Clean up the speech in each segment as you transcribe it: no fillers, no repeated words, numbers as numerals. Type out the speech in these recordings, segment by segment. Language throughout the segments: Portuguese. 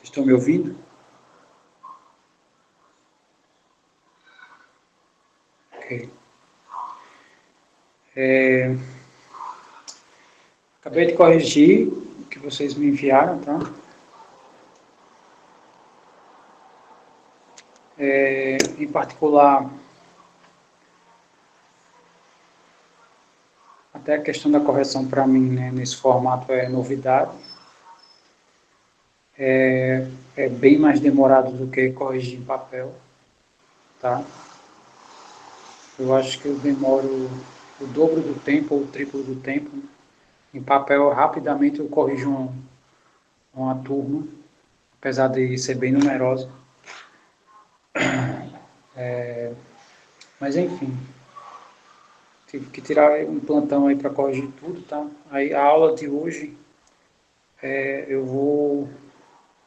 Estão me ouvindo? Ok. Acabei de corrigir o que vocês me enviaram, tá? Em particular, até a questão da correção para mim, né, nesse formato é novidade. É bem mais demorado do que corrigir em papel, tá? Eu acho que eu demoro o dobro do tempo ou o triplo do tempo. Em papel, rapidamente eu corrijo uma turma, apesar de ser bem numerosa. Mas enfim, tive que tirar um plantão aí para corrigir tudo, tá? Aí a aula de hoje eu vou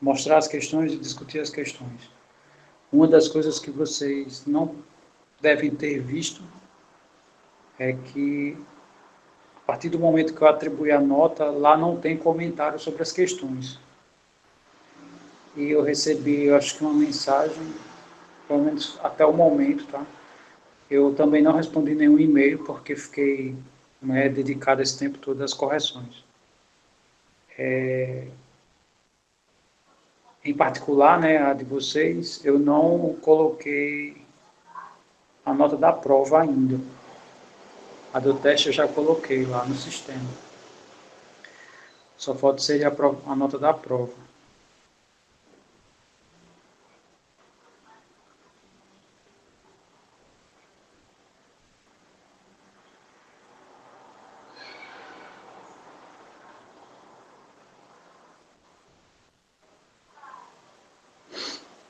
mostrar as questões e discutir as questões. Uma das coisas que vocês não devem ter visto é que a partir do momento que eu atribuí a nota, lá não tem comentário sobre as questões. E eu recebi, eu acho que uma mensagem, pelo menos até o momento, tá? Eu também não respondi nenhum e-mail porque fiquei dedicado esse tempo todo às correções. Em particular, né, a de vocês, eu não coloquei a nota da prova ainda. A do teste eu já coloquei lá no sistema. Só falta ser a nota da prova.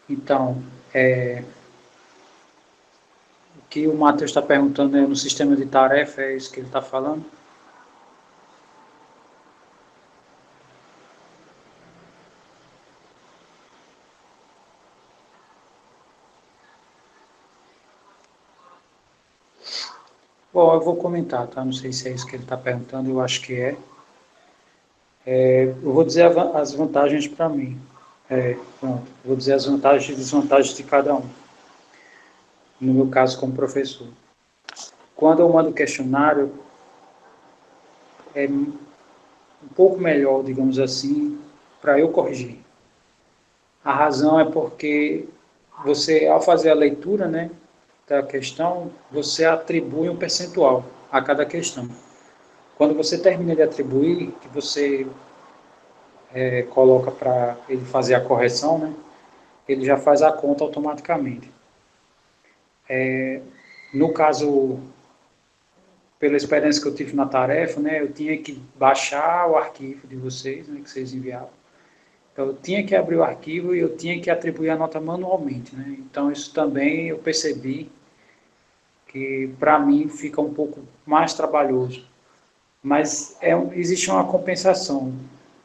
Então, o que o Matheus está perguntando é no sistema de tarefa, é isso que ele está falando? Bom, eu vou comentar, tá? Não sei se é isso que ele está perguntando, eu acho que é. Eu vou dizer as vantagens para mim. Pronto, vou dizer as vantagens e desvantagens de cada um. No meu caso, como professor. Quando eu mando questionário, é um pouco melhor, digamos assim, para eu corrigir. A razão é porque você, ao fazer a leitura, né, da questão, você atribui um percentual a cada questão. Quando você termina de atribuir, que você coloca para ele fazer a correção, né, ele já faz a conta automaticamente. No caso, pela experiência que eu tive na tarefa, né, eu tinha que baixar o arquivo de vocês, né, que vocês enviavam. Então, eu tinha que abrir o arquivo e eu tinha que atribuir a nota manualmente, né? Então, isso também eu percebi que, para mim, fica um pouco mais trabalhoso. Mas existe uma compensação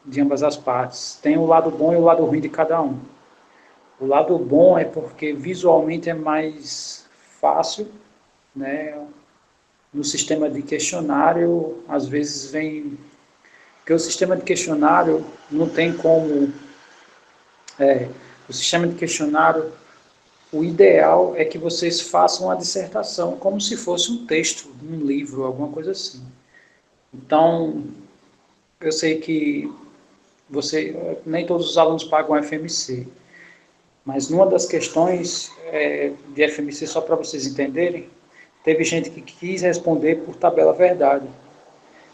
de ambas as partes. Tem o lado bom e o lado ruim de cada um. O lado bom é porque visualmente é mais fácil, né? No sistema de questionário, às vezes vem... Porque o sistema de questionário não tem como... o sistema de questionário, o ideal é que vocês façam a dissertação como se fosse um texto, um livro, alguma coisa assim. Então, eu sei que nem todos os alunos pagam FMC, mas numa das questões de FMC, só para vocês entenderem, teve gente que quis responder por tabela verdade,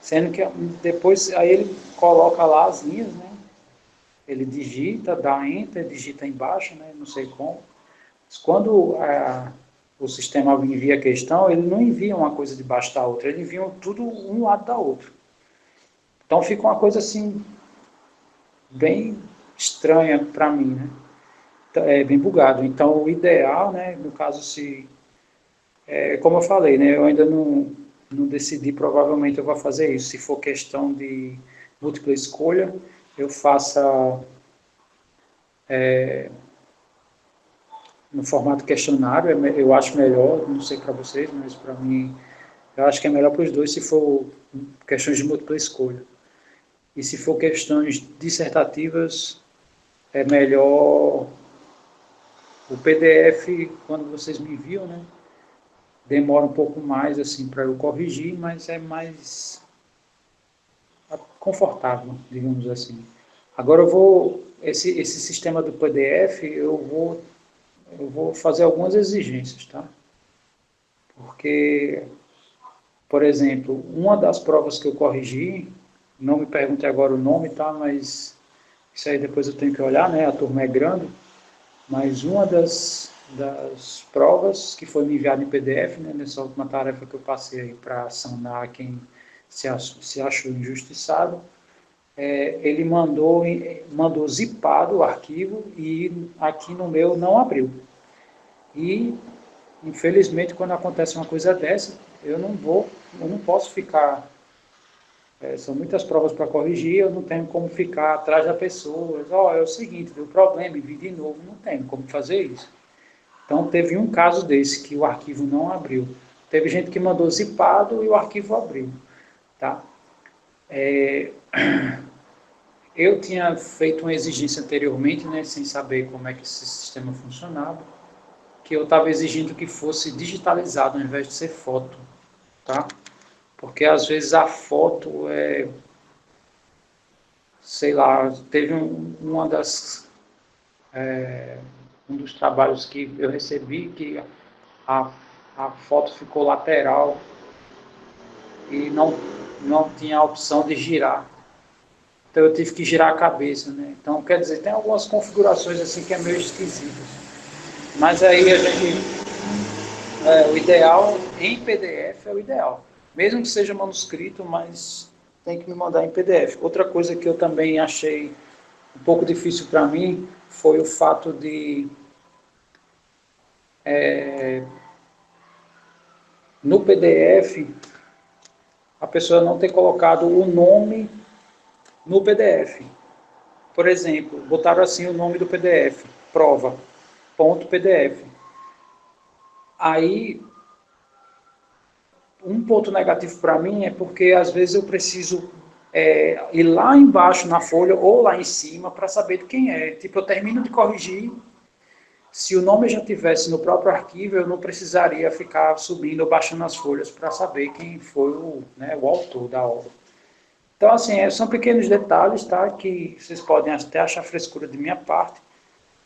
sendo que depois aí ele coloca lá as linhas, né? Ele digita, dá enter, digita embaixo, né? Não sei como. Mas quando o sistema envia a questão, ele não envia uma coisa debaixo da outra, ele envia tudo um lado da outra. Então fica uma coisa assim bem estranha para mim, né? É bem bugado. Então o ideal, né, no caso se como eu falei, né, eu ainda não decidi, provavelmente eu vou fazer isso. Se for questão de múltipla escolha, eu faça no formato questionário, eu acho melhor, não sei para vocês, mas para mim, eu acho que é melhor para os dois se for questões de múltipla escolha. E se for questões dissertativas, é melhor o PDF, quando vocês me enviam, né? Demora um pouco mais assim para eu corrigir, mas é mais confortável, digamos assim. Agora esse sistema do PDF, eu vou fazer algumas exigências, tá? Porque, por exemplo, uma das provas que eu corrigi, não me pergunte agora o nome, tá? Mas isso aí depois eu tenho que olhar, né? A turma é grande, mas uma das provas que foi me enviada em PDF, né? Nessa última tarefa que eu passei aí para sanar quem se achou injustiçado, ele mandou zipado o arquivo e aqui no meu não abriu. E, infelizmente, quando acontece uma coisa dessa, eu não posso ficar. São muitas provas para corrigir, eu não tenho como ficar atrás da pessoa. É o seguinte, deu problema, envie de novo, não tenho como fazer isso. Então, teve um caso desse, que o arquivo não abriu. Teve gente que mandou zipado e o arquivo abriu. Tá? Eu tinha feito uma exigência anteriormente, né, sem saber como é que esse sistema funcionava, que eu estava exigindo que fosse digitalizado ao invés de ser foto, tá? Porque às vezes a foto sei lá, teve um dos trabalhos que eu recebi que a, a foto ficou lateral e não tinha a opção de girar. Então eu tive que girar a cabeça, né? Então, quer dizer, tem algumas configurações assim que é meio esquisitas. Mas aí o ideal em PDF é o ideal. Mesmo que seja manuscrito, mas tem que me mandar em PDF. Outra coisa que eu também achei um pouco difícil para mim foi o fato de no PDF a pessoa não ter colocado o nome no PDF. Por exemplo, botaram assim o nome do PDF, prova.pdf. Aí, um ponto negativo para mim é porque às vezes eu preciso ir lá embaixo na folha ou lá em cima para saber de quem é. Tipo, eu termino de corrigir, se o nome já tivesse no próprio arquivo, eu não precisaria ficar subindo ou baixando as folhas para saber quem foi o autor da obra. Então, assim, são pequenos detalhes, tá? Que vocês podem até achar frescura de minha parte,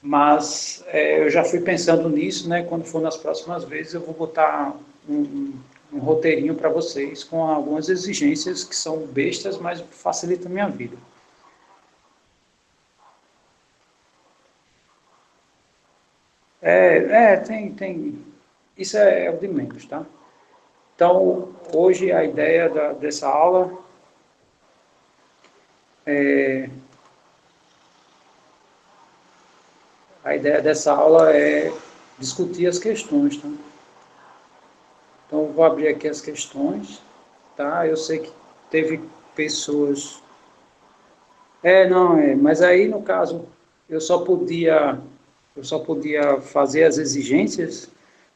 mas eu já fui pensando nisso, né? Quando for nas próximas vezes, eu vou botar um roteirinho para vocês com algumas exigências que são bestas, mas facilitam a minha vida. Tem. Isso é o de menos, tá? Então, hoje a ideia dessa aula é discutir as questões, tá? Então, eu vou abrir aqui as questões, tá? Eu sei que teve pessoas... mas aí, no caso, eu só podia, eu só podia fazer as exigências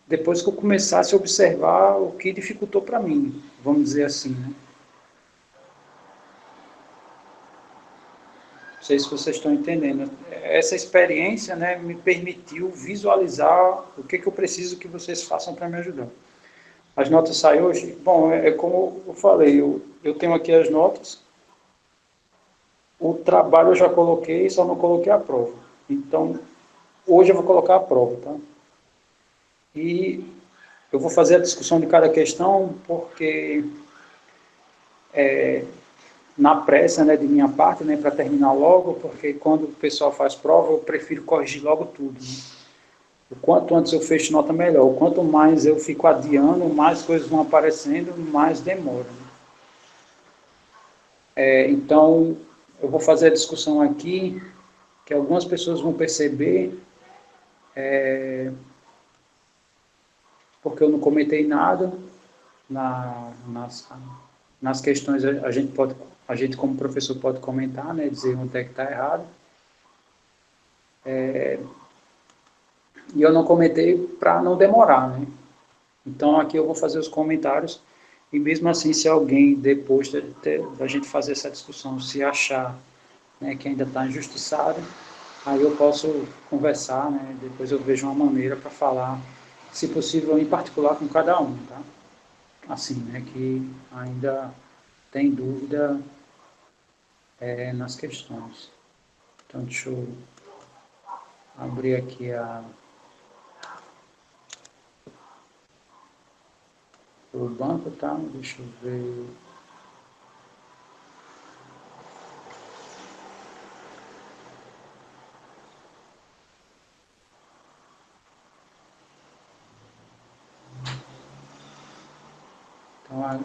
depois que eu começasse a observar o que dificultou para mim, vamos dizer assim, né? Não sei se vocês estão entendendo. Essa experiência, né, me permitiu visualizar o que eu preciso que vocês façam para me ajudar. As notas saem hoje? Bom, como eu falei, eu tenho aqui as notas, o trabalho eu já coloquei, só não coloquei a prova. Então, hoje eu vou colocar a prova, tá? E eu vou fazer a discussão de cada questão, porque na pressa, né, de minha parte, né, para terminar logo, porque quando o pessoal faz prova, eu prefiro corrigir logo tudo, né? O quanto antes eu fecho nota, melhor. O quanto mais eu fico adiando, mais coisas vão aparecendo, mais demora, né? Então, eu vou fazer a discussão aqui, que algumas pessoas vão perceber, porque eu não comentei nada nas questões, a gente como professor pode comentar, né, dizer onde é que está errado. E eu não comentei para não demorar, né? Então aqui eu vou fazer os comentários e mesmo assim, se alguém depois da gente fazer essa discussão, se achar, né, que ainda está injustiçado, aí eu posso conversar, né? Depois eu vejo uma maneira para falar, se possível, em particular com cada um, tá? Assim, né? Que ainda tem dúvida nas questões. Então, deixa eu abrir aqui o banco, tá? Deixa eu ver. Então,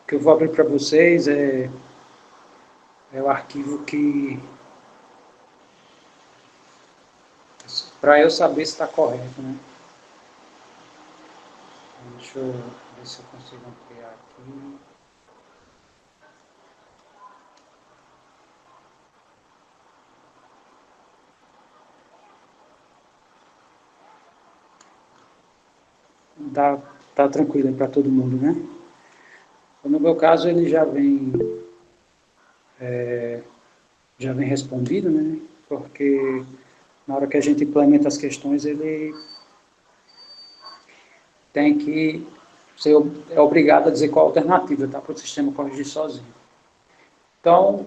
o que eu vou abrir para vocês é o arquivo que, para eu saber se está correto, né? Deixa eu ver se eu consigo ampliar aqui. Tá tranquilo para todo mundo, né? No meu caso, ele já vem respondido, né? Porque na hora que a gente implementa as questões, ele tem que ser é obrigado a dizer qual a alternativa, tá? Para o sistema corrigir sozinho. Então,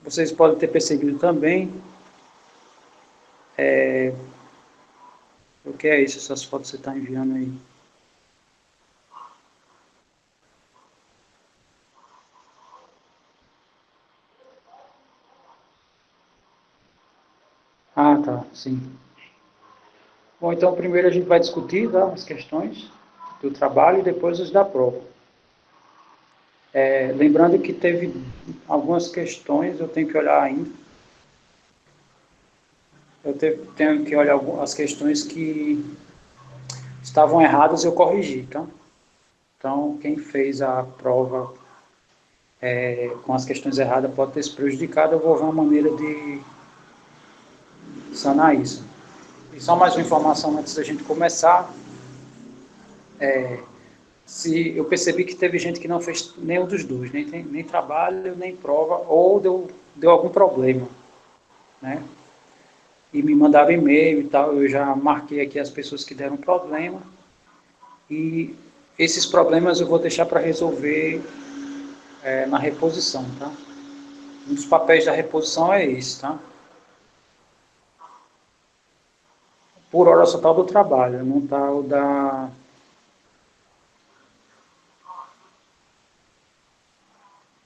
vocês podem ter percebido também o que é isso, essas fotos que você está enviando aí. Ah, tá, sim. Bom, então primeiro a gente vai discutir, tá, as questões do trabalho e depois as da prova. Lembrando que teve algumas questões, eu tenho que olhar ainda. Tenho que olhar as questões que estavam erradas e eu corrigi, tá? Então, quem fez a prova com as questões erradas pode ter se prejudicado, eu vou ver uma maneira de sanar isso. E só mais uma informação antes da gente começar. Se eu percebi que teve gente que não fez nenhum dos dois, nem trabalho, nem prova, ou deu algum problema, né? E me mandaram e-mail e tal, eu já marquei aqui as pessoas que deram problema, e esses problemas eu vou deixar para resolver na reposição, tá? Um dos papéis da reposição é esse, tá? Por hora só está o do trabalho, não está o da...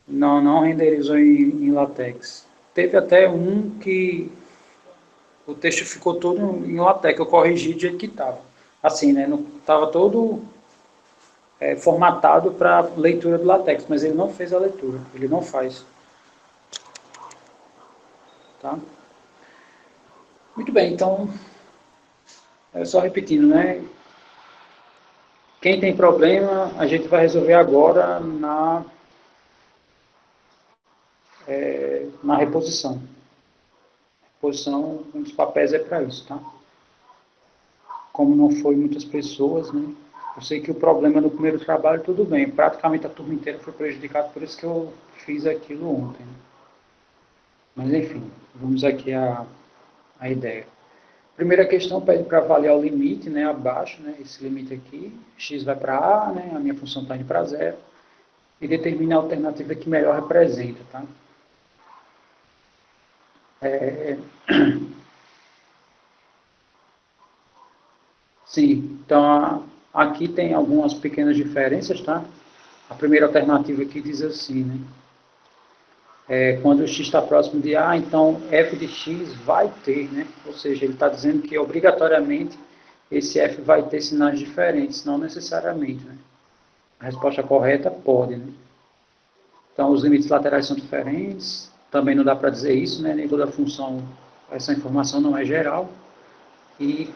Não renderizou em LaTeX. Teve até um que o texto ficou todo em LaTeX, eu corrigi do jeito que estava. Assim, né? Estava todo formatado para leitura do LaTeX, mas ele não fez a leitura, ele não faz. Tá? Muito bem, então, só repetindo, né? Quem tem problema, a gente vai resolver agora na reposição. Reposição, um dos papéis é para isso, tá? Como não foi muitas pessoas, né? Eu sei que o problema no primeiro trabalho, tudo bem, praticamente a turma inteira foi prejudicada, por isso que eu fiz aquilo ontem. Né? Mas, enfim, vamos aqui a ideia. Primeira questão pede para avaliar o limite, né, abaixo, né, esse limite aqui, x vai para a, né, a minha função está indo para zero, e determine a alternativa que melhor representa, tá? É, sim, então aqui tem algumas pequenas diferenças, tá? A primeira alternativa aqui diz assim, né, quando o x está próximo de a, então f de x vai ter, né, ou seja, ele está dizendo que obrigatoriamente esse f vai ter sinais diferentes, não necessariamente, né? A resposta correta pode, né? Então, os limites laterais são diferentes, também não dá para dizer isso, né? Nem toda função, essa informação não é geral. E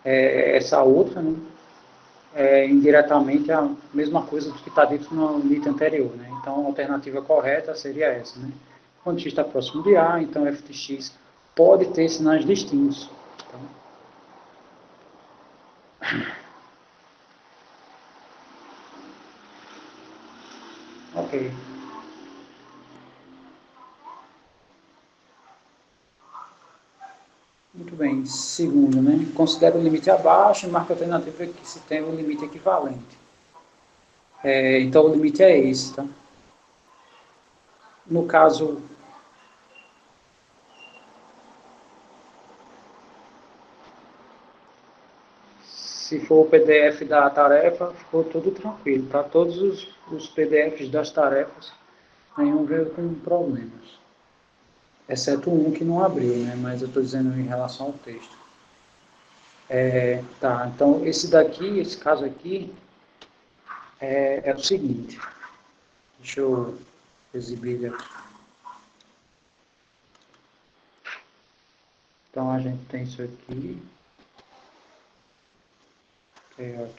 essa outra, né? Indiretamente a mesma coisa do que está dito no limite anterior, né? Então, a alternativa correta seria essa, né? Quando x está próximo de a, então f de x pode ter sinais distintos. Então, ok. Muito bem. Segundo, né? Considera o limite abaixo e marca a alternativa que se tem um limite equivalente. Então, o limite é esse, tá? No caso, se for o PDF da tarefa, ficou tudo tranquilo, tá? Todos os PDFs das tarefas, nenhum veio com problemas. Exceto um que não abriu, né? Mas eu estou dizendo em relação ao texto. Tá, então esse daqui, esse caso aqui, é o seguinte. Deixa eu exibir ele aqui. Então a gente tem isso aqui. Tem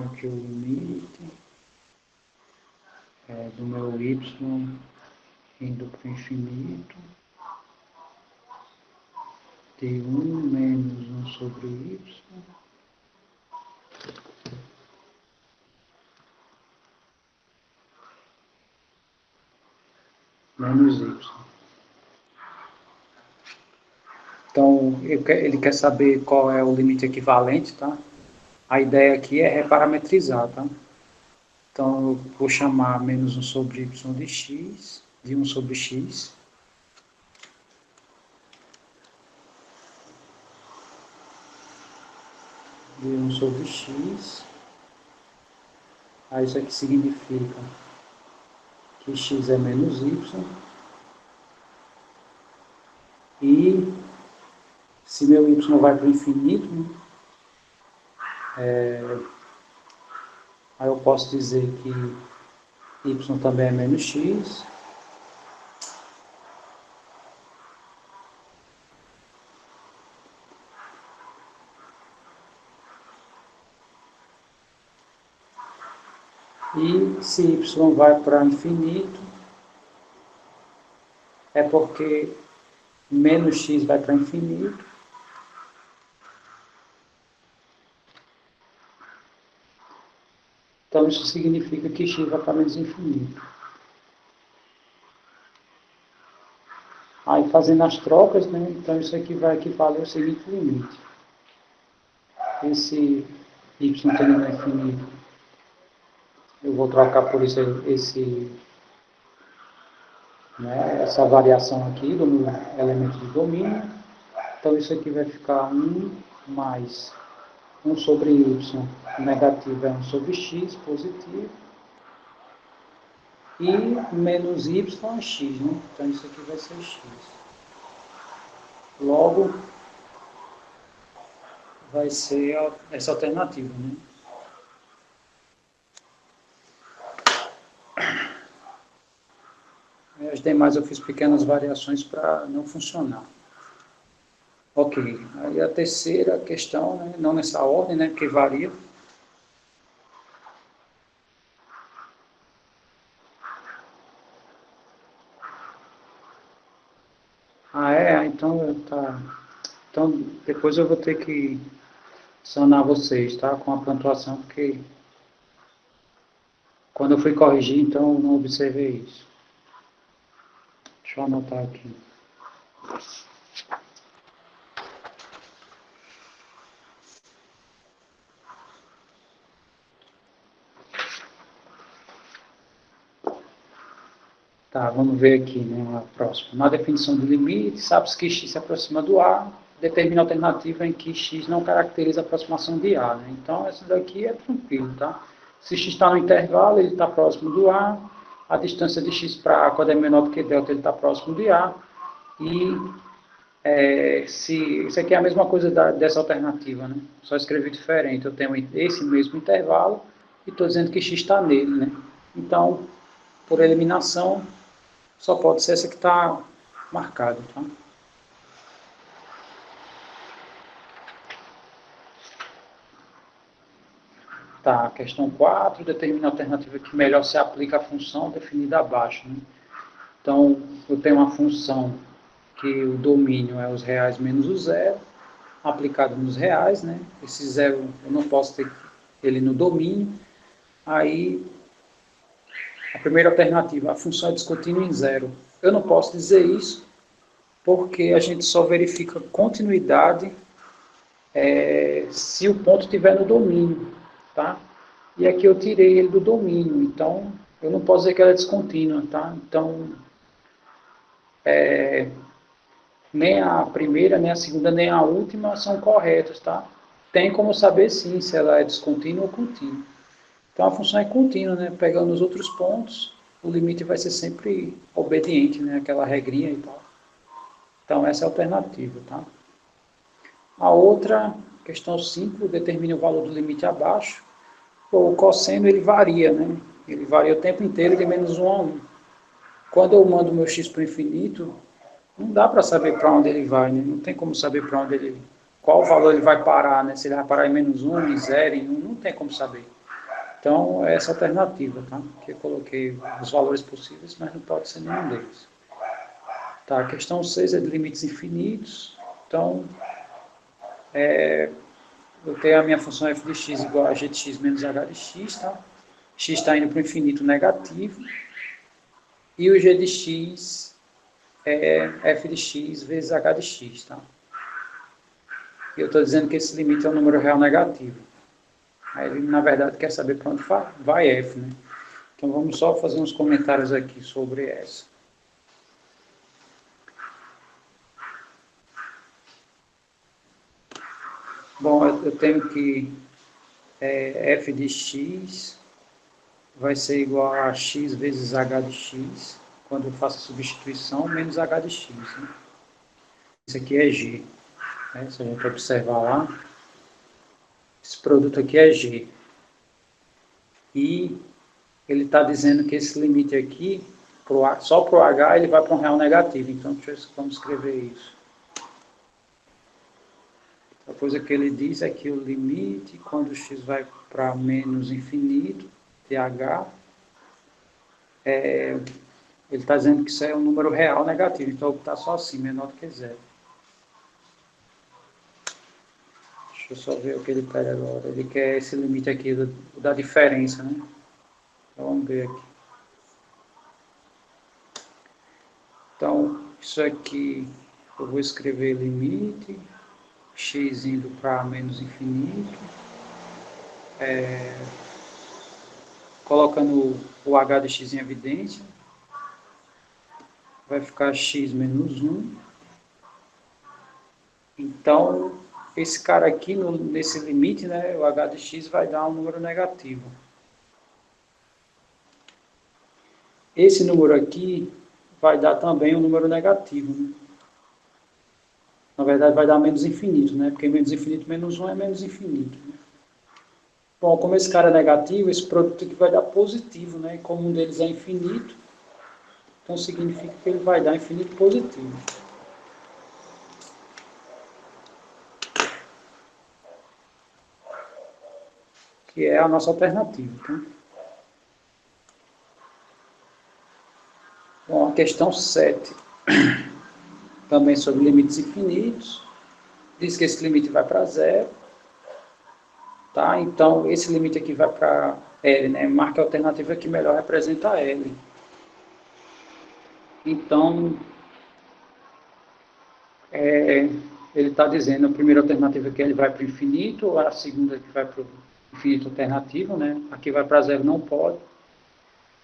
aqui o limite do meu y indo para o infinito. De 1 menos 1 sobre y. Menos y. Então, ele quer saber qual é o limite equivalente, tá? A ideia aqui é reparametrizar, tá? Então, eu vou chamar menos 1 sobre y de x, de 1 sobre x. De 1 sobre x. Aí isso aqui significa que x é menos y. E se meu y vai para o infinito, né, aí eu posso dizer que y também é menos x. E se y vai para infinito, é porque menos x vai para infinito. Então, isso significa que x vai para menos infinito. Aí, fazendo as trocas, né, então isso aqui vai equivaler ao seguinte limite. Esse y tendendo a infinito, eu vou trocar por isso essa variação aqui do meu elemento de domínio. Então, isso aqui vai ficar 1 mais 1 sobre y negativo é 1 sobre x positivo. E menos y é x, né? Então, isso aqui vai ser x. Logo, vai ser essa alternativa, né? As demais eu fiz pequenas variações para não funcionar. Ok, aí a terceira questão, né? Não nessa ordem, né? Porque varia. Então tá. Então depois eu vou ter que sanar vocês, tá? Com a pontuação, porque quando eu fui corrigir, então eu não observei isso. Deixa eu anotar aqui. Tá, vamos ver aqui, né, a próxima. Na definição do limite, sabe-se que x se aproxima do A, determina a alternativa em que x não caracteriza a aproximação de A, né? Então, essa daqui é tranquilo, tá? Se x está no intervalo, ele está próximo do a distância de x para A, quando é menor do que delta, ele está próximo de A, e isso aqui é a mesma coisa dessa alternativa, né? Só escrevi diferente, eu tenho esse mesmo intervalo e estou dizendo que x está nele, né? Então, por eliminação, só pode ser essa que está marcada, tá? Tá, questão 4, determina a alternativa que melhor se aplica à função definida abaixo, né? Então, eu tenho uma função que o domínio é os reais menos o zero, aplicado nos reais, né? Esse zero eu não posso ter ele no domínio, aí A primeira alternativa, a função é descontínua em zero. Eu não posso dizer isso, porque a gente só verifica continuidade se o ponto estiver no domínio, tá? E aqui eu tirei ele do domínio, então eu não posso dizer que ela é descontínua, tá? Então, nem a primeira, nem a segunda, nem a última são corretas, tá? Tem como saber sim se ela é descontínua ou contínua. Então a função é contínua, né? Pegando os outros pontos, o limite vai ser sempre obediente, né? Aquela regrinha e tal. Então essa é a alternativa, tá? A outra, questão 5, determine o valor do limite abaixo. O cosseno ele varia, né? Ele varia o tempo inteiro de menos 1 a 1. Quando eu mando meu x para o infinito, não dá para saber para onde ele vai, né? Não tem como saber para onde ele, qual valor ele vai parar, né? Se ele vai parar em menos 1, em 0, em 1, não tem como saber. Então, é essa alternativa, tá? Que eu coloquei os valores possíveis, mas não pode ser nenhum deles. Tá, a questão 6 é de limites infinitos. Então, eu tenho a minha função f de x igual a g de x menos h de x, tá? X está indo para o infinito negativo. E o g de x é f de x vezes h de x, tá? E eu estou dizendo que esse limite é um número real negativo. Aí ele, na verdade, quer saber para onde vai f, né? Então, vamos só fazer uns comentários aqui sobre essa. Bom, eu tenho que f de x vai ser igual a x vezes h de x, quando eu faço a substituição, menos h de x. Né? Isso aqui é g. Né? Se a gente observar lá, esse produto aqui é g. E ele está dizendo que esse limite aqui, só para o h, ele vai para um real negativo. Então, vamos escrever isso. A coisa que ele diz é que o limite, quando x vai para menos infinito, de h, ele está dizendo que isso é um número real negativo. Então, está só assim, menor do que zero. Deixa eu só ver o que ele pede agora. Ele quer esse limite aqui da diferença, né? Então, vamos ver aqui. Então, isso aqui, eu vou escrever limite, x indo para menos infinito, colocando o h de x em evidência, vai ficar x menos 1. Então, esse cara aqui, nesse limite, né, o h de x vai dar um número negativo. Esse número aqui vai dar também um número negativo, né? Na verdade, vai dar menos infinito, né? Porque menos infinito menos 1 é menos infinito. Né? Bom, como esse cara é negativo, esse produto aqui vai dar positivo, né? Como um deles é infinito, então significa que ele vai dar infinito positivo. Que é a nossa alternativa. Tá? Bom, a questão 7, também sobre limites infinitos, diz que esse limite vai para zero. Tá? Então, esse limite aqui vai para L, né? Marca a alternativa que melhor representa L. Então, ele está dizendo a primeira alternativa que ele vai para o infinito, a segunda que vai para o infinito alternativo, né? Aqui vai para zero, não pode.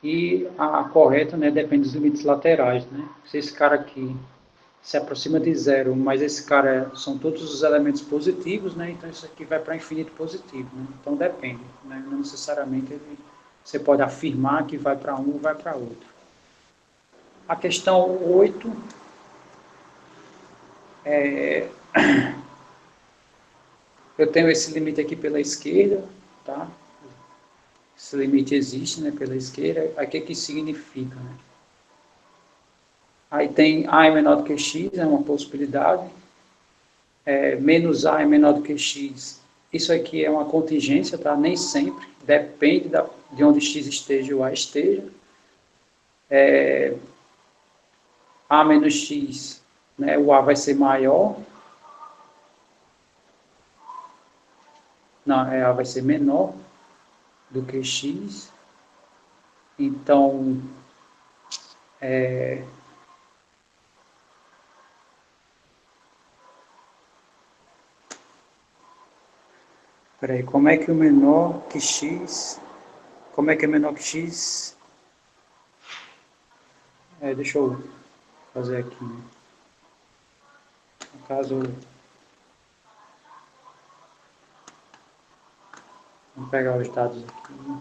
E a correta, né, depende dos limites laterais, né? Se esse cara aqui se aproxima de zero, mas esse cara são todos os elementos positivos, né? Então isso aqui vai para infinito positivo, né? Então depende, né? Não necessariamente você pode afirmar que vai para um ou vai para outro. A questão 8 eu tenho esse limite aqui pela esquerda, tá? Esse limite existe, né, pela esquerda. Aí o que significa, né? Aí tem A é menor do que X, é uma possibilidade. Menos A é menor do que X. Isso aqui é uma contingência, tá? Nem sempre. Depende de onde X esteja ou A esteja. A menos X, né? O A vai ser maior. Não, A vai ser menor do que X. Então, peraí, como é que o menor que x, como é que é menor que x? Deixa eu fazer aqui, né? No caso, vamos pegar os dados aqui.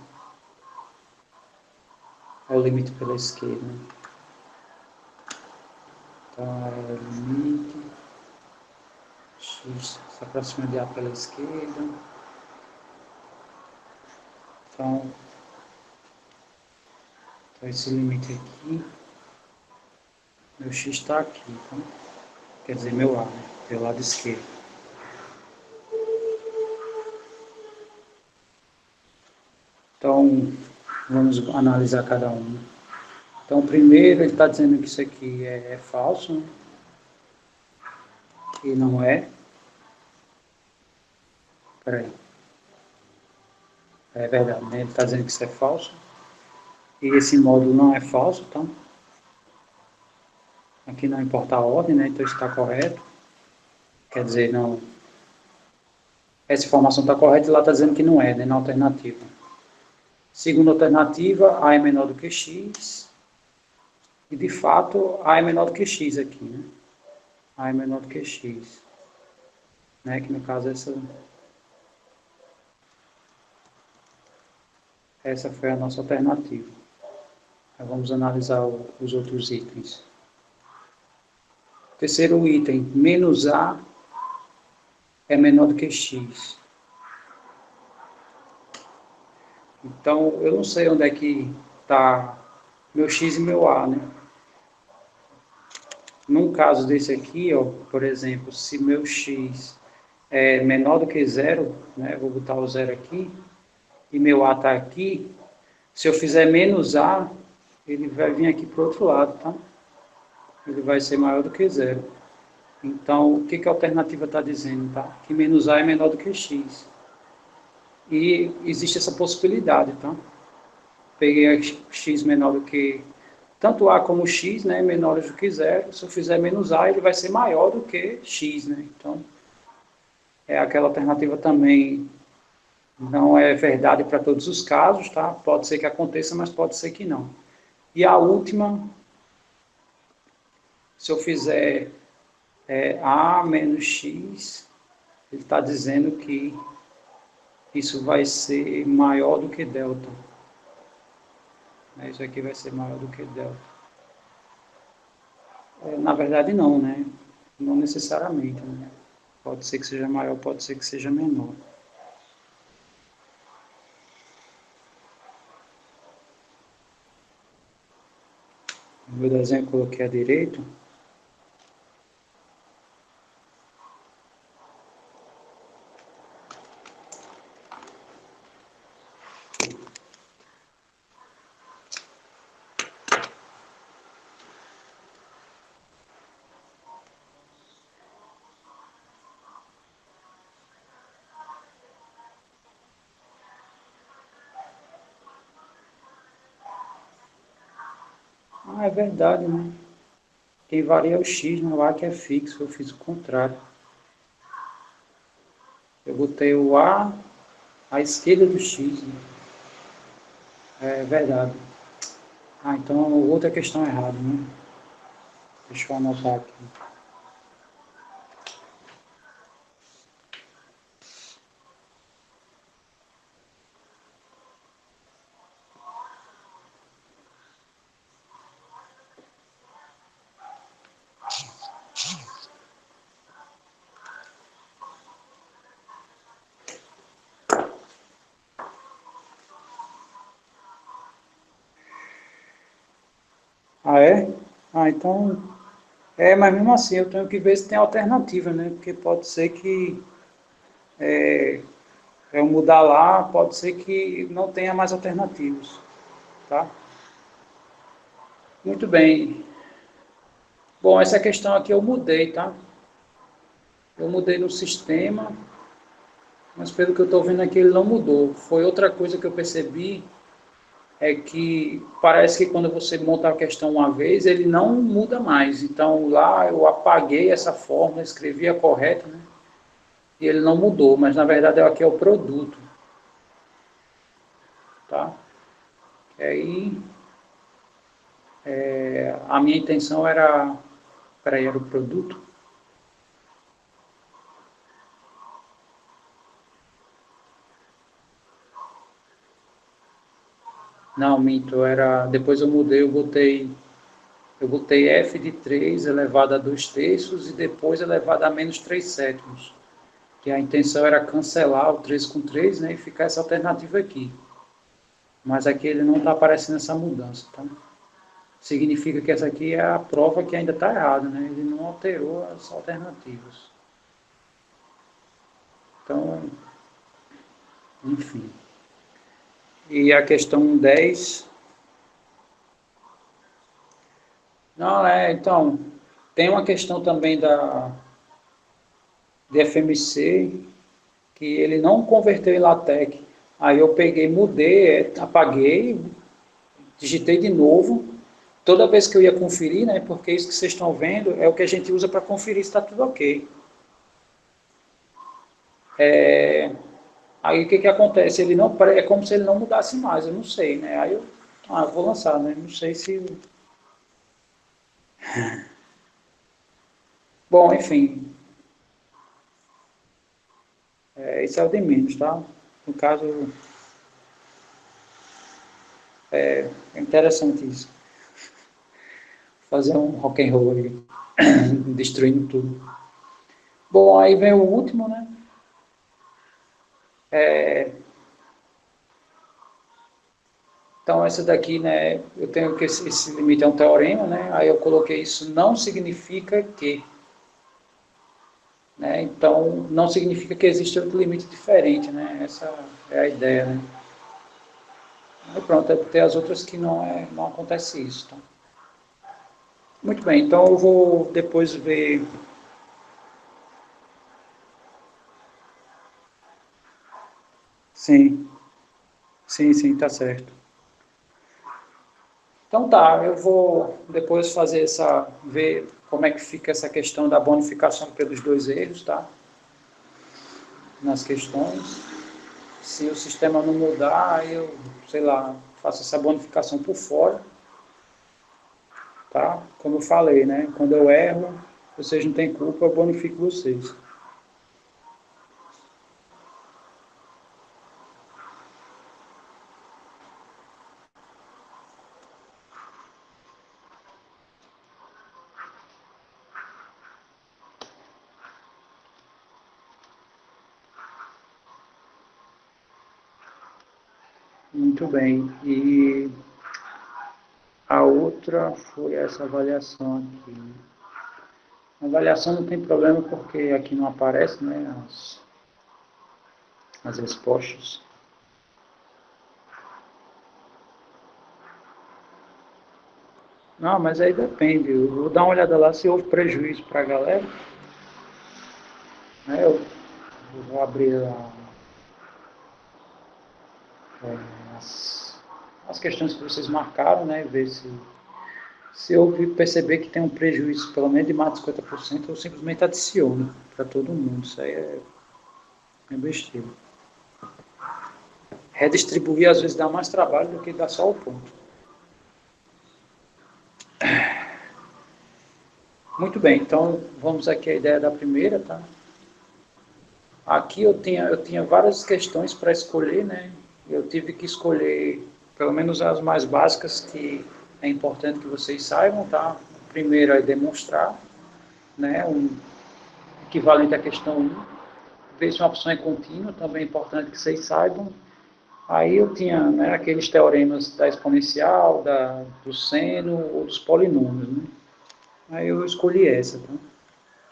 É o limite pela esquerda, né? Então, é limite x se aproxima de A pela esquerda. Então esse limite aqui, meu x está aqui, então, quer dizer, meu A, né? Pelo lado esquerdo. Então, vamos analisar cada um. Então, primeiro, ele está dizendo que isso aqui é falso, né? Que não é. Peraí. É verdade, né? Ele está dizendo que isso é falso. E esse módulo não é falso, então. Aqui não importa a ordem, né? Então, está correto. Quer dizer, não. Essa informação está correta e lá está dizendo que não é, né? Na alternativa. Segunda alternativa, A é menor do que X. E, de fato, A é menor do que X aqui, né? A é menor do que X. Né? Que, no caso, essa foi a nossa alternativa. Então, vamos analisar os outros itens. Terceiro item, menos A é menor do que X. Então, eu não sei onde é que está meu X e meu A, né? Num caso desse aqui, ó, por exemplo, se meu X é menor do que zero, né? Vou botar o zero aqui, e meu A está aqui, se eu fizer menos A, ele vai vir aqui para o outro lado, tá? Ele vai ser maior do que zero. Então, o que, que a alternativa está dizendo? Tá? Que menos A é menor do que X. E existe essa possibilidade, tá? Peguei X menor do que... Tanto A como X, né, menores do que zero. Se eu fizer menos A, ele vai ser maior do que X, né? Então, aquela alternativa também não é verdade para todos os casos, tá? Pode ser que aconteça, mas pode ser que não. E a última, se eu fizer A menos X, ele está dizendo que isso vai ser maior do que delta. Isso aqui vai ser maior do que delta. Na verdade, não, né? Não necessariamente, né? Pode ser que seja maior, pode ser que seja menor. No meu desenho eu coloquei à direita. Ah, é verdade, né? Quem varia é o x, não o a que é fixo. Eu fiz o contrário. Eu botei o a à esquerda do x, né? É verdade. Ah, então outra questão errada, né? Deixa eu anotar aqui. Ah, é? Ah, então... mas mesmo assim eu tenho que ver se tem alternativa, né? Porque pode ser que eu mudar lá, pode ser que não tenha mais alternativas, tá? Muito bem. Bom, essa questão aqui eu mudei, tá? Eu mudei no sistema, mas pelo que eu estou vendo aqui ele não mudou. Foi outra coisa que eu percebi, é que parece que quando você monta a questão uma vez, ele não muda mais. Então, lá eu apaguei essa fórmula, escrevi a correta, né? E ele não mudou, mas na verdade aqui é o produto, tá? E aí, a minha intenção era, peraí, era o produto? Não, minto, era, depois eu mudei, eu botei f de 3 elevado a 2 terços e depois elevado a menos 3 sétimos. Que a intenção era cancelar o 3 com 3, né, e ficar essa alternativa aqui. Mas aqui ele não está aparecendo essa mudança, tá? Significa que essa aqui é a prova que ainda está errada, né? Ele não alterou as alternativas. Então, enfim. E a questão 10. Não, então, tem uma questão também de FMC, que ele não converteu em LaTeX. Aí eu peguei, mudei, apaguei, digitei de novo. Toda vez que eu ia conferir, né, porque isso que vocês estão vendo é o que a gente usa para conferir se está tudo ok. Aí o que acontece? Ele não, é como se ele não mudasse mais, eu não sei, né? Aí eu vou lançar, né? Não sei se. Bom, enfim, esse é o de menos, tá? No caso, é interessante isso. Fazer um rock and roll aí, destruindo tudo. Bom, aí vem o último, né? Então, essa daqui, né? Eu tenho que esse limite é um teorema, né? Aí eu coloquei isso não significa que, né? Então, não significa que existe outro limite diferente, né? Essa é a ideia, né? Aí pronto, tem as outras que não acontece isso, tá? Muito bem, então eu vou depois ver. Sim, sim, tá certo. Então tá, eu vou depois fazer ver como é que fica essa questão da bonificação pelos dois erros, tá? Nas questões. Se o sistema não mudar, eu, sei lá, faço essa bonificação por fora, tá? Como eu falei, né? Quando eu erro, vocês não têm culpa, eu bonifico vocês. Muito bem. E a outra foi essa avaliação aqui. A avaliação não tem problema porque aqui não aparece, né, as respostas. Não, mas aí depende. Eu vou dar uma olhada lá se houve prejuízo para a galera. Né? Eu vou abrir as questões que vocês marcaram, né? Ver se eu perceber que tem um prejuízo pelo menos de mais de 50%, eu simplesmente adiciono para todo mundo. Isso aí é besteira. Redistribuir às vezes dá mais trabalho do que dar só o ponto. Muito bem, então vamos aqui à ideia da primeira, tá? Aqui eu tinha várias questões para escolher, né? Eu tive que escolher pelo menos as mais básicas que é importante que vocês saibam, tá? Primeiro é demonstrar, né? Um equivalente à questão 1. Ver se uma opção é contínua, também é importante que vocês saibam. Aí eu tinha, né, aqueles teoremas da exponencial, do seno ou dos polinômios, né? Aí eu escolhi essa, tá?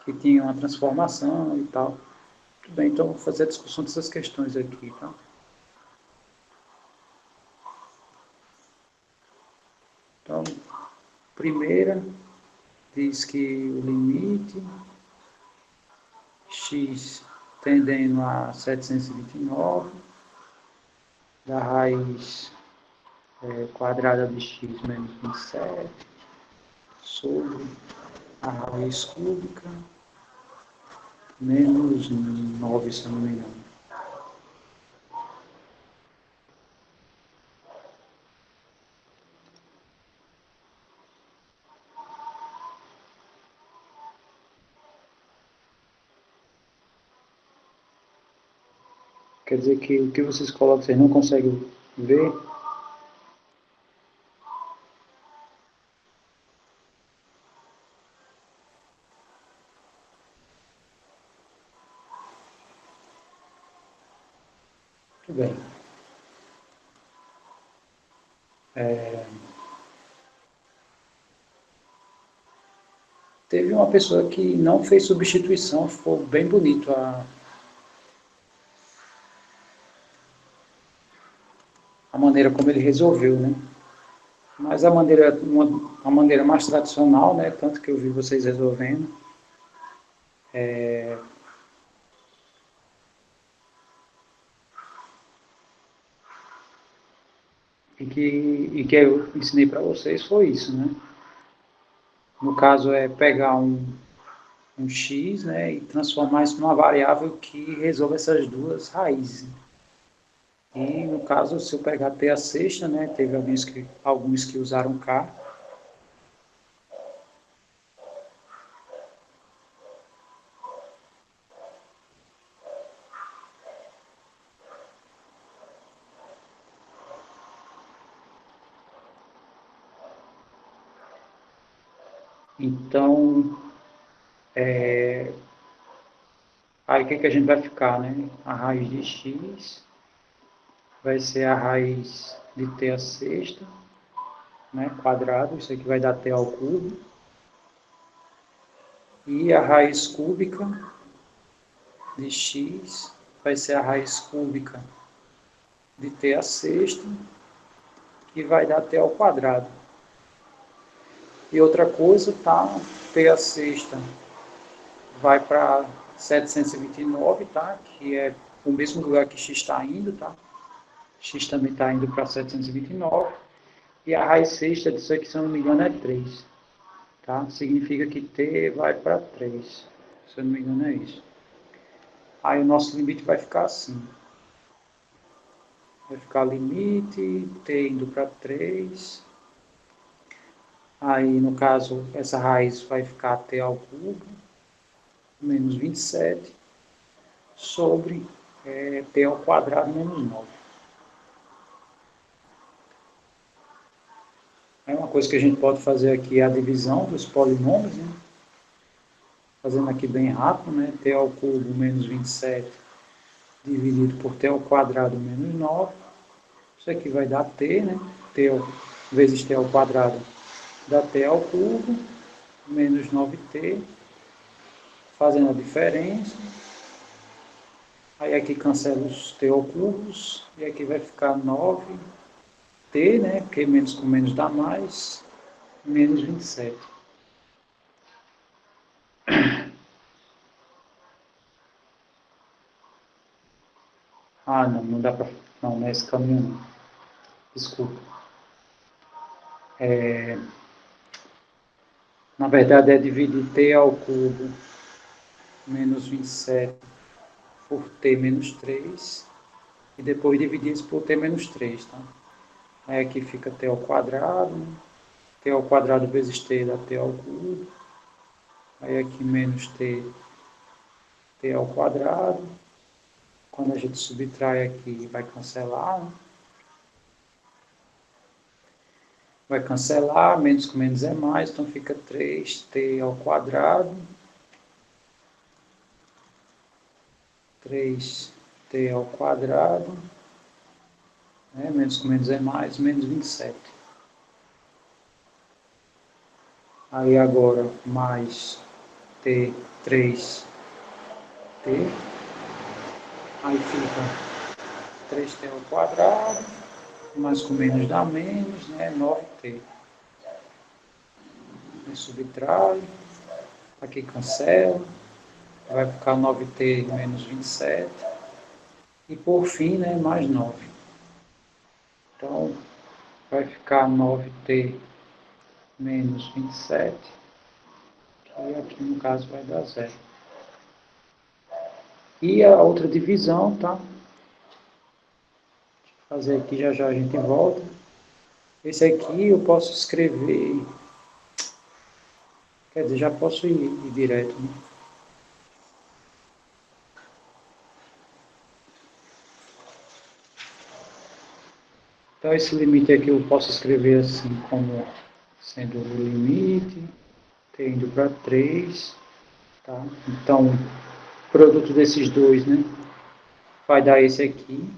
Que tinha uma transformação e tal. Tudo bem, então vou fazer a discussão dessas questões aqui, tá? Então, primeira diz que o limite x tendendo a 729 da raiz quadrada de x menos 27 sobre a raiz cúbica menos 9, se eu não me engano. Quer dizer que o que vocês colocam, vocês não conseguem ver? Muito bem. Teve uma pessoa que não fez substituição, ficou bem bonito a maneira como ele resolveu, né? Mas a maneira mais tradicional, né, tanto que eu vi vocês resolvendo, e que eu ensinei para vocês foi isso, né? No caso é pegar um x, né, e transformar isso numa variável que resolva essas duas raízes. E no caso, se eu pegar t a sexta, né, teve alguns que usaram k, então aí o que a gente vai ficar, né? A raiz de x vai ser a raiz de t a sexta, né, quadrado, isso aqui vai dar t ao cubo, e a raiz cúbica de x vai ser a raiz cúbica de t a sexta, que vai dar t ao quadrado. E outra coisa, tá? T a sexta vai para 729, tá? Que é o mesmo lugar que x está indo, tá? X também está indo para 729. E a raiz sexta disso aqui, se eu não me engano, é 3. Tá? Significa que t vai para 3. Se eu não me engano, é isso. Aí o nosso limite vai ficar assim. Vai ficar limite, t indo para 3. Aí, no caso, essa raiz vai ficar t ao cubo, menos 27, sobre t ao quadrado menos 9. Aí uma coisa que a gente pode fazer aqui é a divisão dos polinômios, né? Fazendo aqui bem rápido, né? T ao cubo menos 27 dividido por t ao quadrado menos 9. Isso aqui vai dar t, né? T vezes t ao quadrado dá t ao cubo menos 9t, fazendo a diferença. Aí aqui cancela os t ao cubos, e aqui vai ficar 9t, né? Porque menos com menos dá mais, menos 27. Ah, não, não dá para... Não, não é esse caminho, não. Desculpa. Na verdade, é dividir t ao cubo menos 27 por t menos 3, e depois dividir isso por t menos 3, tá? Aí aqui fica t ao quadrado, né? T ao quadrado vezes t dá t ao cubo. Aí aqui menos t ao quadrado. Quando a gente subtrai aqui, vai cancelar, né? Vai cancelar, menos com menos é mais, então fica 3t ao quadrado, 3t ao quadrado, né? Menos com menos é mais, menos 27. Aí agora, mais t, 3t, aí fica 3t ao quadrado, mais com menos dá menos, né? 9t. Aí subtrai, aqui cancela, vai ficar 9t menos 27, e por fim, né, mais 9. Então, vai ficar 9t menos 27, que aqui no caso vai dar 0. E a outra divisão, tá? Vou fazer aqui, já já a gente volta. Esse aqui eu posso escrever, quer dizer, já posso ir direto, né? Então esse limite aqui eu posso escrever assim como sendo o limite, tendo para 3, tá? Então, produto desses dois, né? Vai dar esse aqui.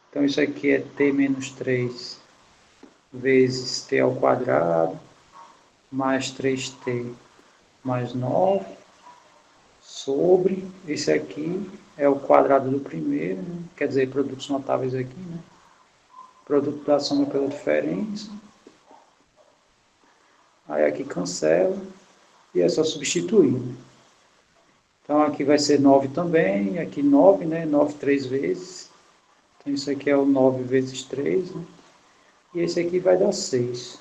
Então isso aqui é t menos 3 vezes t ao quadrado, mais 3t mais 9, sobre, esse aqui é o quadrado do primeiro, né? Quer dizer, produtos notáveis aqui, né? Produto da soma pela diferença. Aí aqui cancela e é só substituir, né? Então aqui vai ser 9 também, aqui 9, né? 9 3 vezes. Então isso aqui é o 9 vezes 3, né? E esse aqui vai dar 6.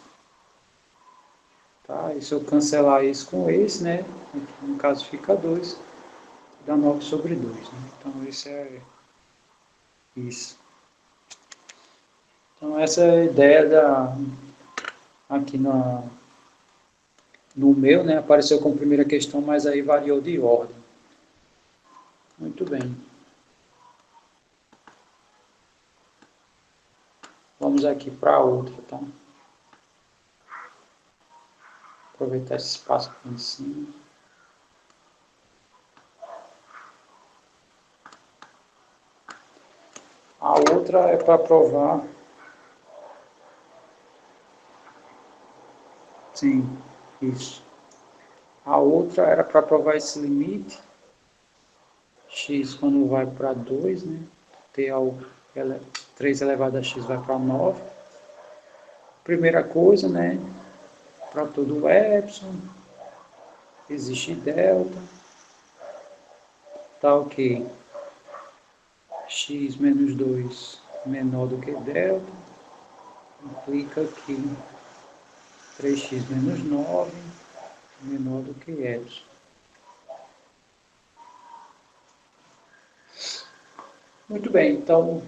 Tá? E se eu cancelar isso com esse, né? Aqui, no caso fica 2, dá 9 sobre 2, né? Então isso é isso. Então essa é a ideia aqui no meu, né? Apareceu como primeira questão, mas aí variou de ordem. Muito bem. Vamos aqui para a outra, tá? Aproveitar esse espaço aqui em cima. A outra é para provar. Sim, isso. A outra era para provar esse limite. X quando vai para 2, né? T ao 3 elevado a x vai para 9. Primeira coisa, né? Para todo epsilon, existe delta. Tá ok. X menos 2 menor do que delta. Implica que 3x menos 9 menor do que epsilon. Muito bem, então,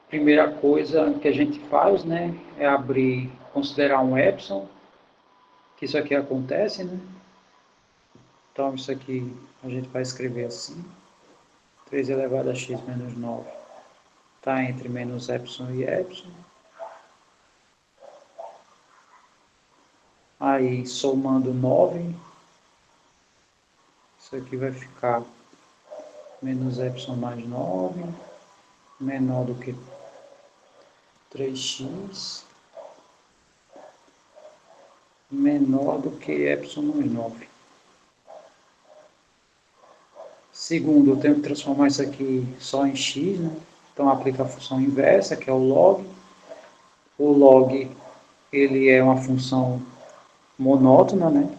primeira coisa que a gente faz, né, é abrir, considerar um epsilon, que isso aqui acontece, né? Então, isso aqui a gente vai escrever assim, 3 elevado a x menos 9 está entre menos epsilon e epsilon. Aí, somando 9, isso aqui vai ficar menos epsilon mais 9, menor do que 3x, menor do que epsilon menos 9. Segundo, eu tenho que transformar isso aqui só em x, né? Então, aplica a função inversa, que é o log. O log, ele é uma função monótona, né?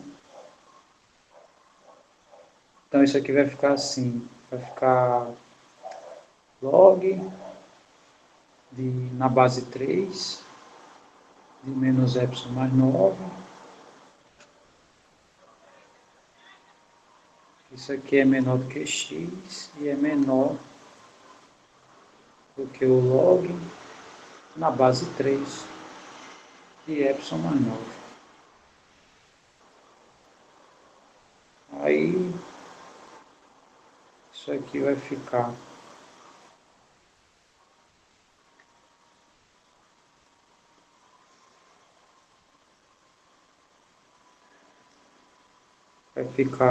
Então, isso aqui vai ficar assim, vai ficar log na base 3, de menos epsilon mais 9. Isso aqui é menor do que x e é menor do que o log na base 3 de epsilon mais 9. Aí, isso aqui vai ficar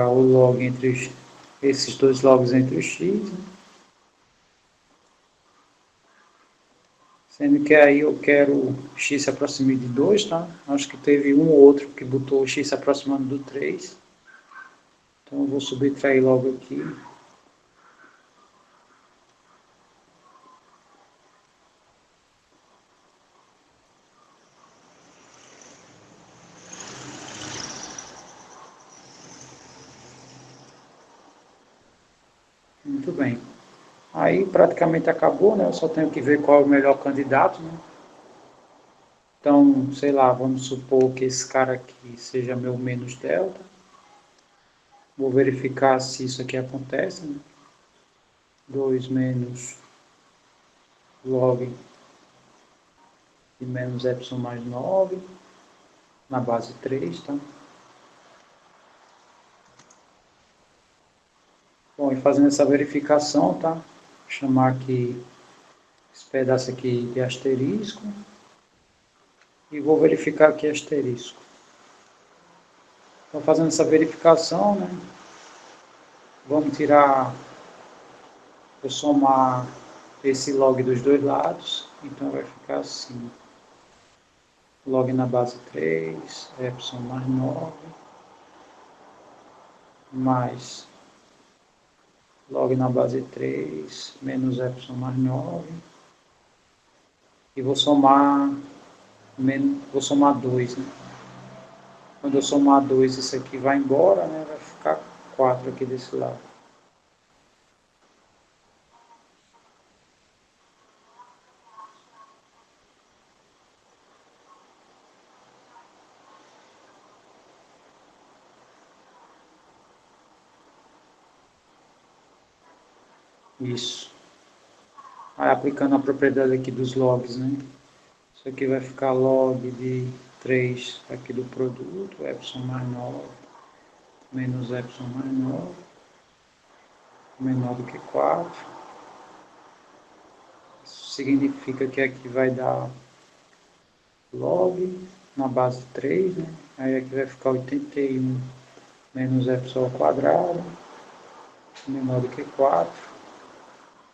o log entre esses dois logs entre os x, né? Sendo que aí eu quero x se aproximar de 2, tá? Acho que teve um ou outro que botou x se aproximando do 3. Então eu vou subtrair logo aqui. Muito bem. Aí praticamente acabou, né? Eu só tenho que ver qual é o melhor candidato, né? Então, sei lá, vamos supor que esse cara aqui seja meu menos delta. Vou verificar se isso aqui acontece, né? 2 menos log de menos epsilon mais 9 na base 3, tá? Bom, e fazendo essa verificação, tá? Vou chamar aqui esse pedaço aqui de asterisco e vou verificar aqui asterisco. Então, fazendo essa verificação, né? Vamos tirar, vou somar esse log dos dois lados, então vai ficar assim. Log na base 3, epsilon mais 9, mais log na base 3, menos epsilon mais 9, e vou somar 2, né? Quando eu somar 2, isso aqui vai embora, né? Vai ficar 4 aqui desse lado. Isso. Aí aplicando a propriedade aqui dos logs, né? Isso aqui vai ficar log de 3 aqui do produto, epsilon mais 9, menos epsilon mais 9, menor do que 4. Isso significa que aqui vai dar log na base 3, né? Aí aqui vai ficar 81 menos epsilon ao quadrado, menor do que 4.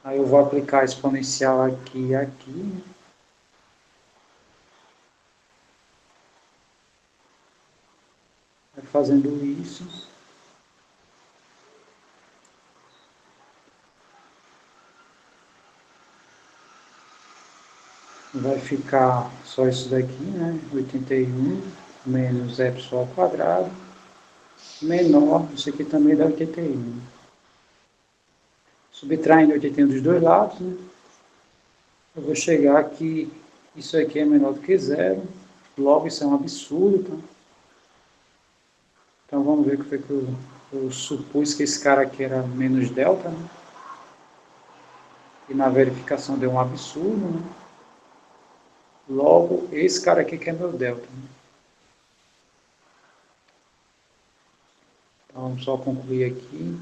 Aí eu vou aplicar a exponencial aqui e aqui, né? Fazendo isso, vai ficar só isso daqui, né? 81 menos epsilon ao quadrado, menor, isso aqui também dá 81. Subtraindo 81 dos dois lados, né? Eu vou chegar aqui, isso aqui é menor do que zero, logo isso é um absurdo, tá? Então vamos ver o que foi que eu supus que esse cara aqui era menos delta, né? E na verificação deu um absurdo, né? Logo, esse cara aqui que é meu delta, né? Então vamos só concluir aqui.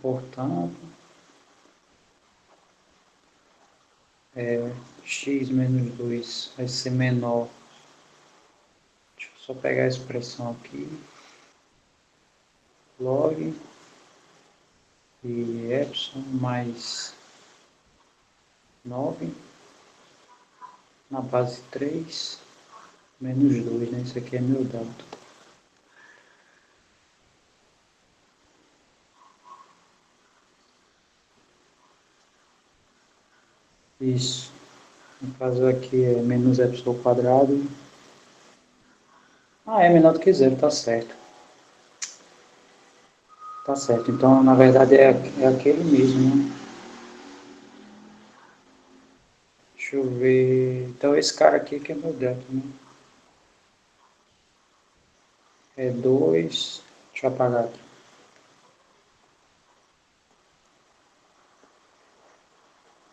Portanto, x menos 2 vai ser menor. Deixa eu só pegar a expressão aqui. Log de epsilon mais 9 na base 3 menos 2, né? Isso aqui é meu dado. Isso. No caso aqui é menos epsilon ao quadrado. Ah, é menor do que zero, tá certo. Tá certo. Então, na verdade, é aquele mesmo, né? Deixa eu ver. Então, esse cara aqui que é meu delta, né? É 2. Deixa eu apagar aqui.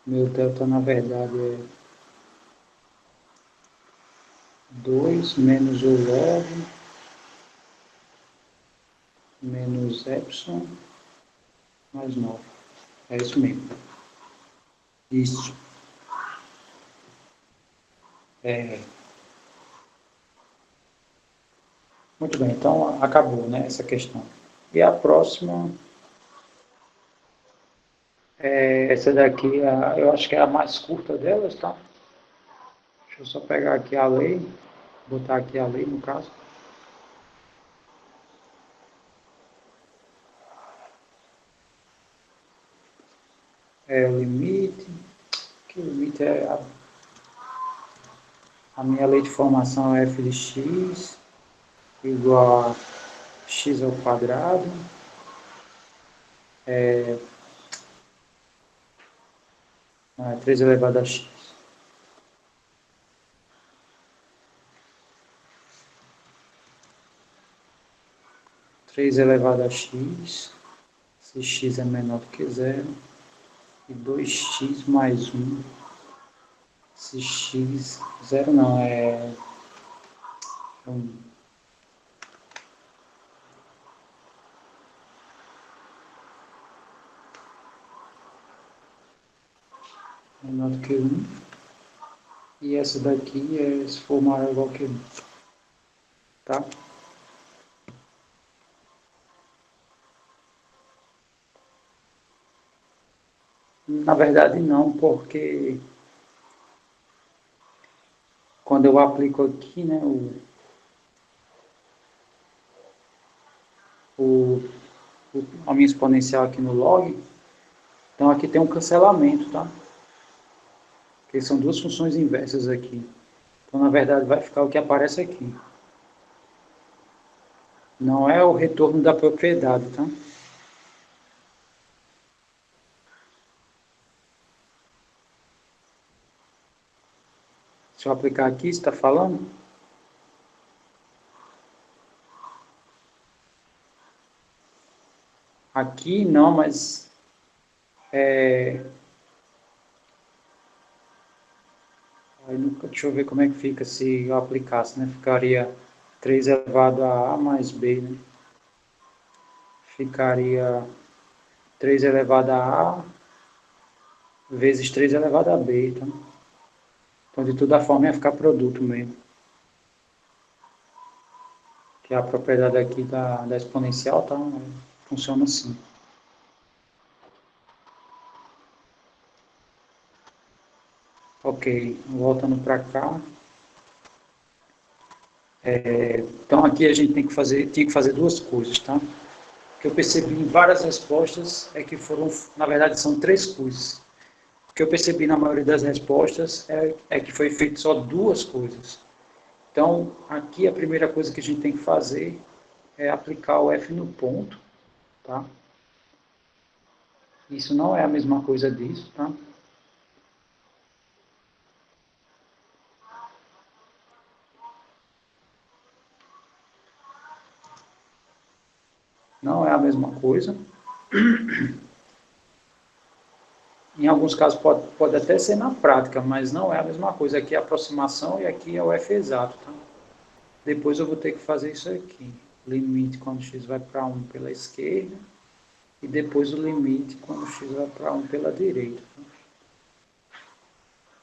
Meu delta, na verdade, é 2 menos o log menos epsilon mais 9. É isso mesmo. Isso. É. Muito bem, então acabou, né, essa questão. E a próxima, essa daqui, eu acho que é a mais curta delas, tá? Deixa eu só pegar aqui a lei, botar aqui a lei no caso. É o limite, que o limite é a minha lei de formação é f de x, igual a x ao quadrado, 3 elevado a x. 3 elevado a x, se x é menor do que zero, e 2x mais 1, se x, zero não, é 1. Menor do que 1. E essa daqui é se for maior ou igual que 1. Tá? Na verdade não, porque quando eu aplico aqui, né, a minha exponencial aqui no log, então aqui tem um cancelamento, tá? Porque são duas funções inversas aqui. Então, na verdade, vai ficar o que aparece aqui. Não é o retorno da propriedade, tá? Se eu aplicar aqui, está falando? Aqui não, mas deixa eu ver como é que fica se eu aplicasse, né? Ficaria 3 elevado a A mais B, né? Ficaria 3 elevado a A vezes 3 elevado a B, tá? Então, de toda forma, ia ficar produto mesmo. Que é a propriedade aqui da exponencial, tá? Funciona assim. Ok, voltando para cá. Então, aqui a gente tinha que fazer duas coisas, tá? O que eu percebi em várias respostas é que foram, na verdade, são três coisas. O que eu percebi na maioria das respostas é que foi feito só duas coisas. Então, aqui a primeira coisa que a gente tem que fazer é aplicar o F no ponto, tá? Isso não é a mesma coisa disso, tá? Não é a mesma coisa. Em alguns casos pode até ser na prática, mas não é a mesma coisa. Aqui é a aproximação e aqui é o F exato, tá? Depois eu vou ter que fazer isso aqui. Limite quando x vai para 1 pela esquerda e depois o limite quando x vai para 1 pela direita.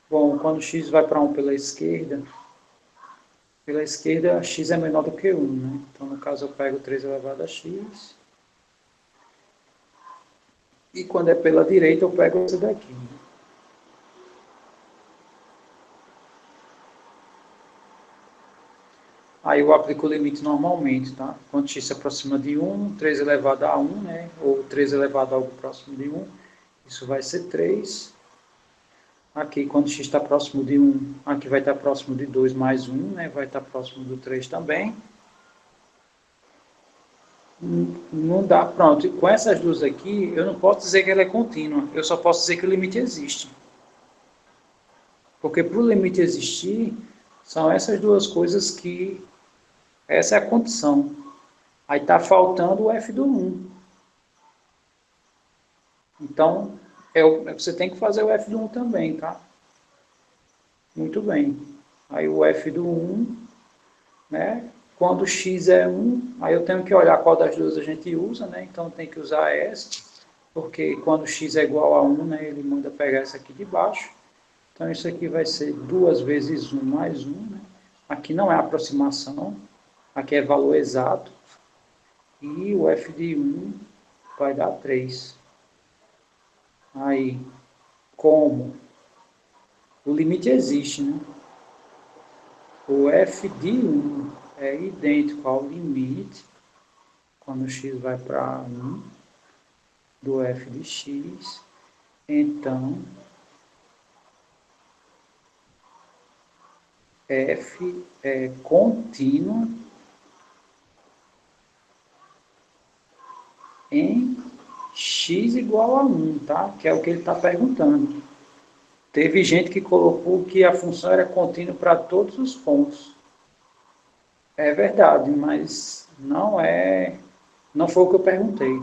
Bom, quando x vai para 1 pela esquerda x é menor do que 1, né? Então, no caso, eu pego 3 elevado a x. E quando é pela direita, eu pego essa daqui. Aí eu aplico o limite normalmente, tá? Quando x se aproxima de 1, 3 elevado a 1, né? Ou 3 elevado a algo próximo de 1, isso vai ser 3. Aqui, quando x está próximo de 1, aqui vai estar próximo de 2 mais 1, né? Vai estar próximo do 3 também. Não dá, pronto. E com essas duas aqui, eu não posso dizer que ela é contínua. Eu só posso dizer que o limite existe. Porque para o limite existir, são essas duas coisas que... Essa é a condição. Aí está faltando o f do 1. Então, você tem que fazer o f do 1 também, tá? Muito bem. Aí o f do 1, né? Quando x é 1, aí eu tenho que olhar qual das duas a gente usa, né? Então tem que usar essa, porque quando x é igual a 1, né, ele manda pegar essa aqui de baixo. Então isso aqui vai ser 2 vezes 1 mais 1, né? Aqui não é aproximação, aqui é valor exato. E o f de 1 vai dar 3. Aí, como o limite existe, né? O f de 1 é idêntico ao limite, quando x vai para 1, do f de x. Então, f é contínua em x igual a 1, tá? Que é o que ele está perguntando. Teve gente que colocou que a função era contínua para todos os pontos. É verdade, mas não foi o que eu perguntei.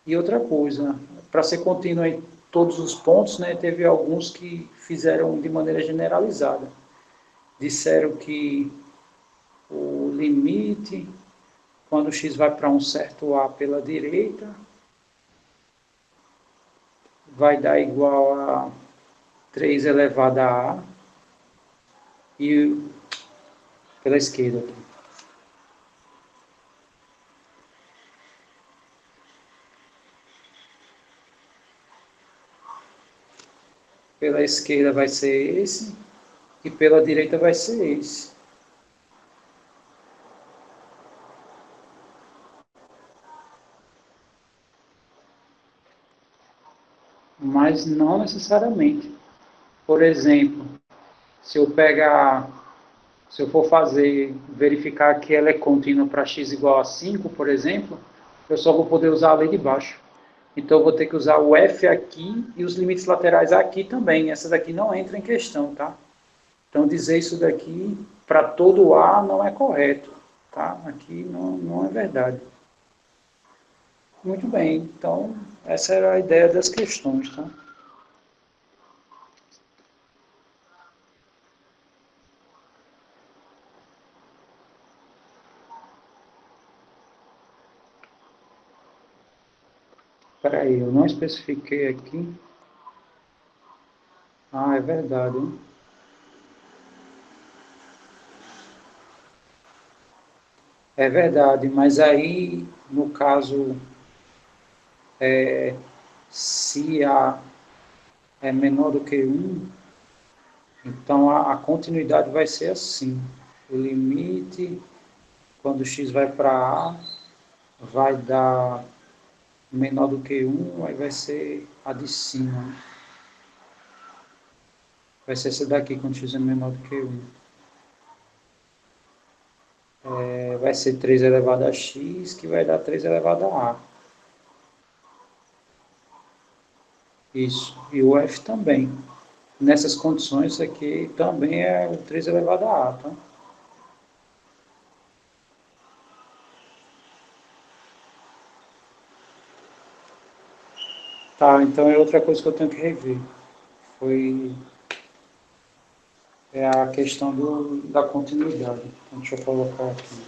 E outra coisa, para ser contínua em todos os pontos, né, teve alguns que fizeram de maneira generalizada. Disseram que o limite, quando x vai para um certo a pela direita, vai dar igual a 3 elevado a e pela esquerda aqui. Pela esquerda vai ser esse e pela direita vai ser esse. Mas não necessariamente. Por exemplo, se eu pegar, se eu for verificar que ela é contínua para x igual a 5, por exemplo, eu só vou poder usar a lei de baixo. Então eu vou ter que usar o f aqui e os limites laterais aqui também. Essa daqui não entra em questão, tá? Então dizer isso daqui para todo A não é correto, tá? Aqui não é verdade. Muito bem, então essa era a ideia das questões, tá? Espera aí, eu não especifiquei aqui. Ah, é verdade, hein? É verdade, mas aí, no caso, se A é menor do que 1, então a continuidade vai ser assim. O limite, quando x vai para A, vai dar menor do que 1, aí vai ser a de cima. Vai ser essa daqui, quando x é menor do que 1. Vai ser 3 elevado a x, que vai dar 3 elevado a A. Isso. E o f também. Nessas condições, isso aqui também é o 3 elevado a A, tá? Tá, então é outra coisa que eu tenho que rever. É a questão da continuidade. Então, deixa eu colocar aqui.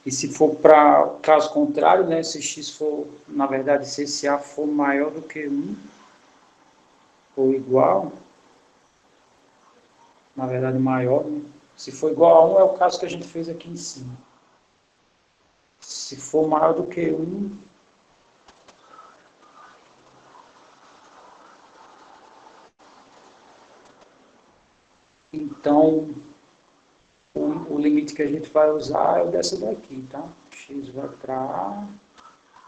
E se for para o caso contrário, né, se x for, na verdade, se esse A for maior do que 1, ou igual, na verdade maior, né? Se for igual a 1 é o caso que a gente fez aqui em cima. Se for maior do que 1, então o limite que a gente vai usar é o dessa daqui, tá? X vai para A,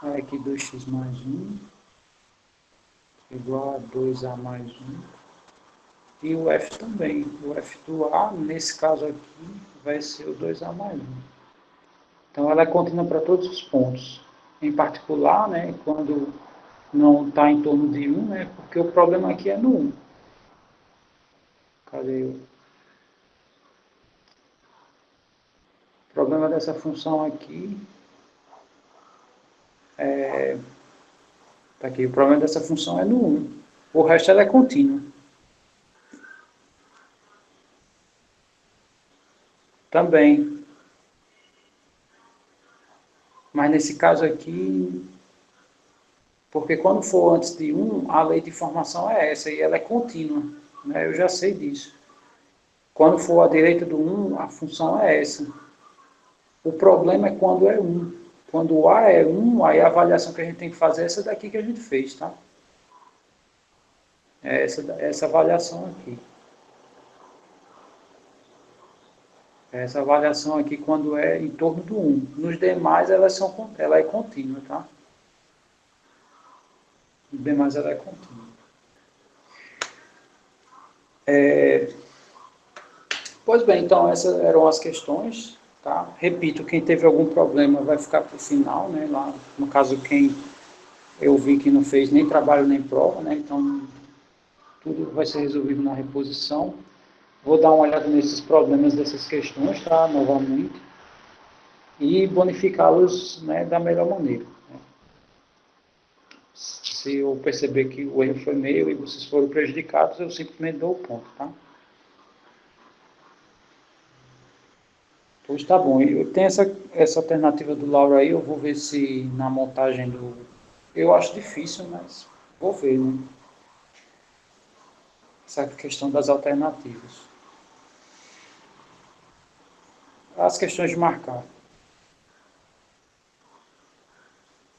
aí aqui 2x mais 1, igual a 2A mais 1. E o F também. O F do A, nesse caso aqui, vai ser o 2A mais 1. Então, ela é contínua para todos os pontos. Em particular, né, quando não está em torno de 1, né, porque o problema aqui é no 1. Cadê o problema dessa função aqui? Tá aqui, o problema dessa função é no 1. O resto ela é contínua. Também. Mas nesse caso aqui, porque quando for antes de 1, a lei de formação é essa, e ela é contínua. Né? Eu já sei disso. Quando for à direita do 1, a função é essa. O problema é quando é 1. Quando o A é 1, aí a avaliação que a gente tem que fazer é essa daqui que a gente fez, tá? É essa avaliação aqui. Essa avaliação aqui quando é em torno do 1. Nos demais ela é contínua, tá? Nos demais ela é contínua. Pois bem, então essas eram as questões, tá? Repito, quem teve algum problema vai ficar para o final, né? Lá, no caso, quem eu vi que não fez nem trabalho nem prova, né? Então, tudo vai ser resolvido na reposição. Vou dar uma olhada nesses problemas dessas questões, tá? Novamente. E bonificá-los, né, da melhor maneira. Né? Se eu perceber que o erro foi meu e vocês foram prejudicados, eu simplesmente dou o ponto, tá? Pois tá bom. Eu tenho essa alternativa do Lauro aí, eu vou ver se na montagem do... Eu acho difícil, mas vou ver, né? Essa questão das alternativas. As questões de marcar,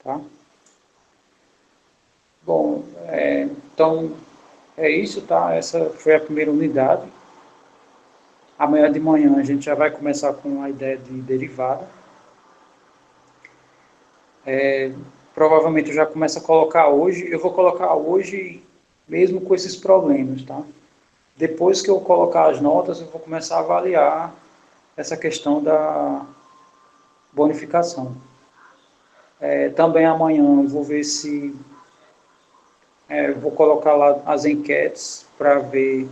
tá? Bom, então é isso, tá? Essa foi a primeira unidade. Amanhã de manhã a gente já vai começar com a ideia de derivada. Provavelmente eu já começo a colocar hoje, eu vou colocar hoje mesmo com esses problemas, tá? Depois que eu colocar as notas, eu vou começar a avaliar essa questão da bonificação. Também amanhã eu vou ver se vou colocar lá as enquetes para ver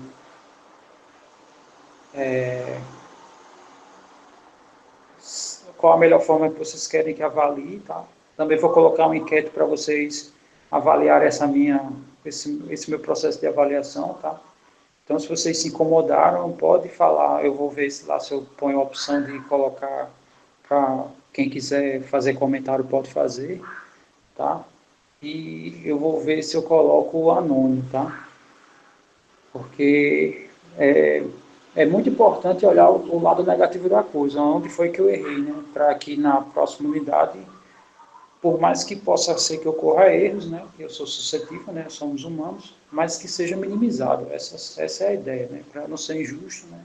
qual a melhor forma que vocês querem que avalie, tá? Também vou colocar uma enquete para vocês avaliar esse meu processo de avaliação, tá? Então, se vocês se incomodaram, pode falar. Eu vou ver se eu ponho a opção de colocar para quem quiser fazer comentário pode fazer, tá? E eu vou ver se eu coloco o anônimo, tá? Porque é muito importante olhar o lado negativo da coisa, onde foi que eu errei, né? Para que na próxima unidade, por mais que possa ser que ocorra erros, né? Eu sou suscetível, né? Somos humanos, mas que seja minimizado. Essa é a ideia, né? Para não ser injusto, né?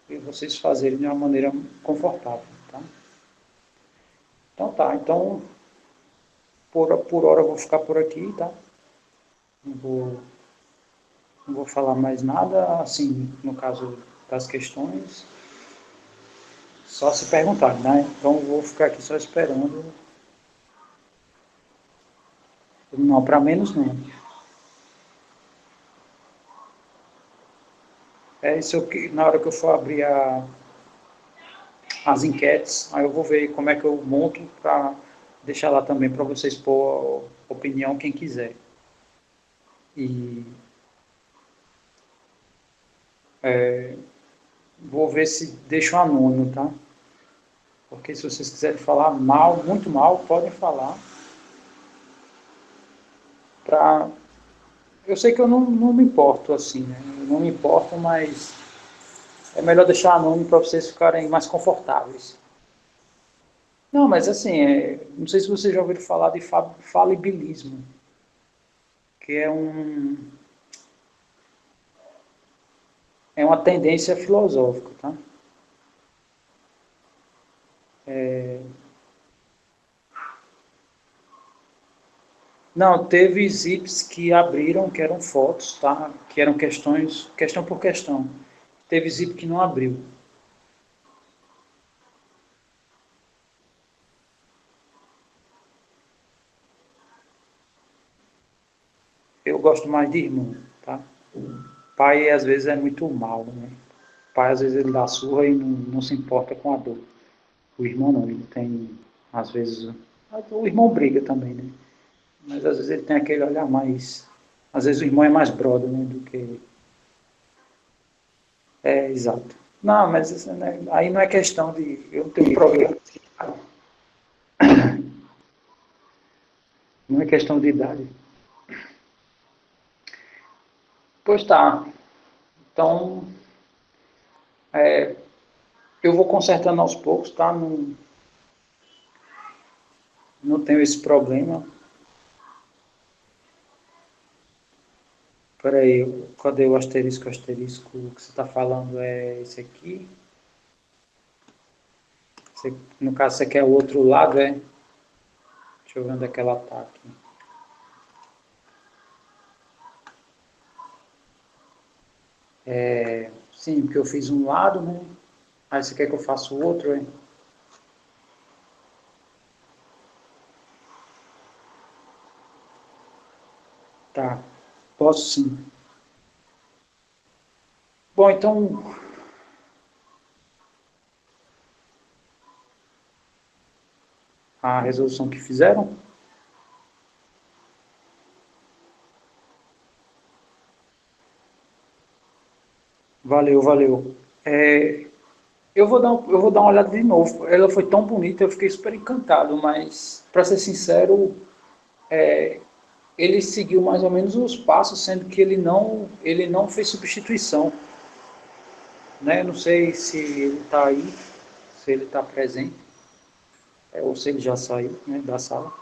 E vocês fazerem de uma maneira confortável, tá? Então tá, então por hora eu vou ficar por aqui, tá? Não vou, não vou falar mais nada, assim, no caso das questões, só se perguntar, né? Então eu vou ficar aqui só esperando. Não, para menos não. É isso que na hora que eu for abrir as enquetes, aí eu vou ver como é que eu monto para deixar lá também para vocês pôr opinião quem quiser. E vou ver se deixo anônimo, tá? Porque se vocês quiserem falar mal, muito mal, podem falar. Pra... Eu sei que eu não me importo assim, né? Eu não me importo, mas é melhor deixar anônimo para vocês ficarem mais confortáveis. Não, mas assim, não sei se vocês já ouviram falar de falibilismo, que é uma tendência filosófica, tá? Não, teve zips que abriram, que eram fotos, tá? Que eram questões, questão por questão. Teve zip que não abriu. Eu gosto mais de irmão, tá? Pai às vezes é muito mal, né? Pai às vezes ele dá surra e não se importa com a dor. O irmão não, ele tem, às vezes, o irmão briga também, né? Mas às vezes ele tem aquele olhar mais, às vezes o irmão é mais brother, né, do que, exato. Não, mas isso, né, aí não é questão de, eu não tenho problema, não é questão de idade. Pois tá, então eu vou consertando aos poucos, tá? Não tenho esse problema. Peraí, cadê o asterisco? O asterisco que você está falando é esse aqui. No caso, você quer o outro lado, é? Deixa eu ver onde é que ela está aqui. Sim, porque eu fiz um lado, né? Aí você quer que eu faça o outro, hein? Tá, posso sim. Bom, então, a resolução que fizeram, valeu, valeu. Eu vou dar uma olhada de novo. Ela foi tão bonita, eu fiquei super encantado, mas, para ser sincero, ele seguiu mais ou menos os passos, sendo que ele não fez substituição. Né? Não sei se ele está aí, se ele está presente, ou se ele já saiu, né, da sala.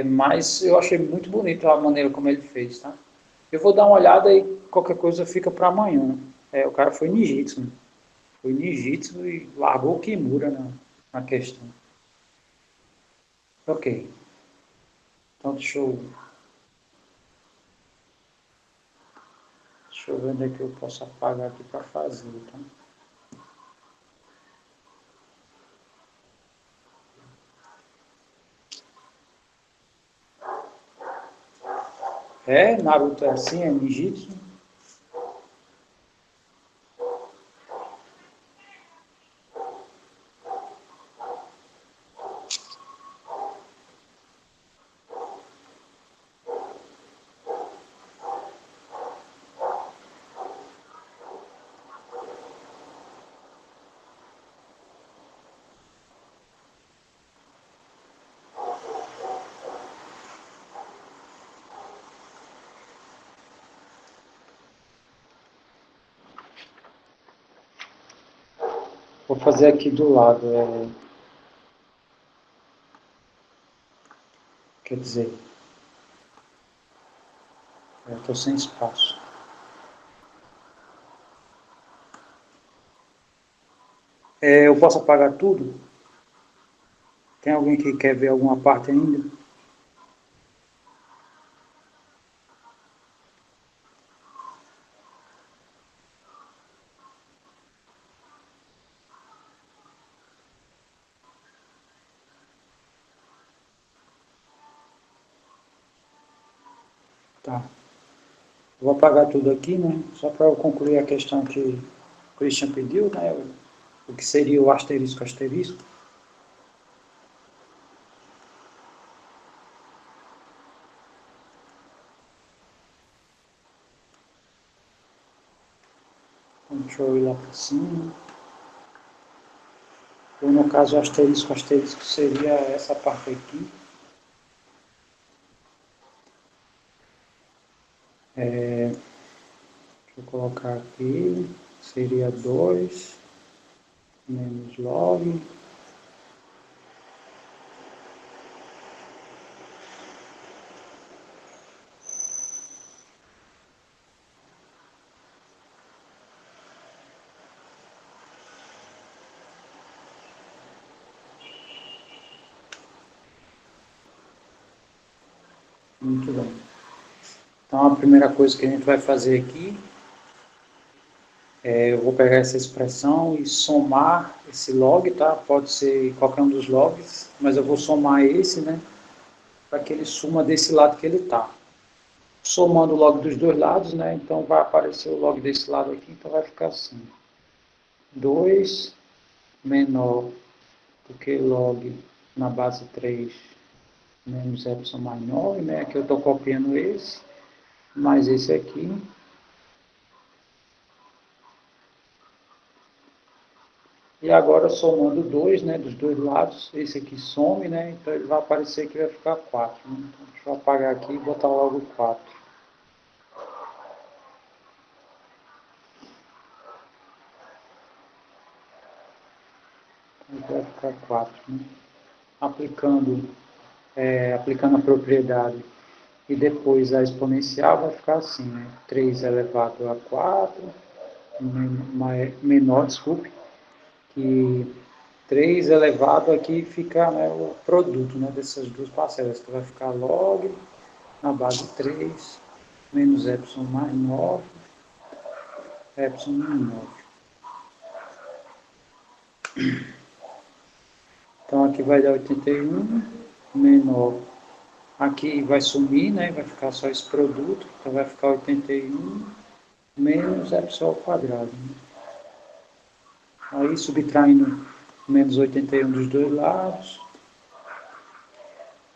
Mas eu achei muito bonito a maneira como ele fez, tá? Eu vou dar uma olhada e qualquer coisa fica para amanhã. O cara foi ninjitsu, né? Foi ninjitsu e largou o Kimura na questão. Ok, então deixa eu ver onde é que eu posso apagar aqui para fazer, tá? Naruto é assim, é ninjitsu. Vou fazer aqui do lado, quer dizer, estou sem espaço. Eu posso apagar tudo? Tem alguém que quer ver alguma parte ainda? Tá. Vou apagar tudo aqui, né? Só para eu concluir a questão que o Christian pediu, né? O que seria o asterisco asterisco. Então, deixa eu ir lá para cima. Ou no caso, o asterisco asterisco seria essa parte aqui. Deixa eu colocar aqui. Seria 2 menos log. Muito bem. Então, a primeira coisa que a gente vai fazer aqui eu vou pegar essa expressão e somar esse log, tá? Pode ser qualquer um dos logs, mas eu vou somar esse, né? Para que ele suma desse lado que ele está. Somando o log dos dois lados, né? Então vai aparecer o log desse lado aqui, então vai ficar assim. 2 menor do que log na base 3 menos epsilon mais 9, né? Aqui eu estou copiando esse, mais esse aqui. E agora somando 2, né, dos dois lados, esse aqui some, né, então ele vai aparecer que vai ficar 4. Né? Então, deixa eu apagar aqui e botar logo 4. Então vai ficar 4. Né? Aplicando, aplicando a propriedade e depois a exponencial vai ficar assim, né, 3 elevado a 4, menor, desculpe, que 3 elevado aqui fica, né, o produto, né, dessas duas parcelas, que vai ficar log na base 3 menos epsilon mais 9 epsilon 9. Então aqui vai dar 81 menor. Aqui vai sumir, né? Vai ficar só esse produto. Então vai ficar 81 menos epsilon ao quadrado. Né? Aí subtraindo menos 81 dos dois lados,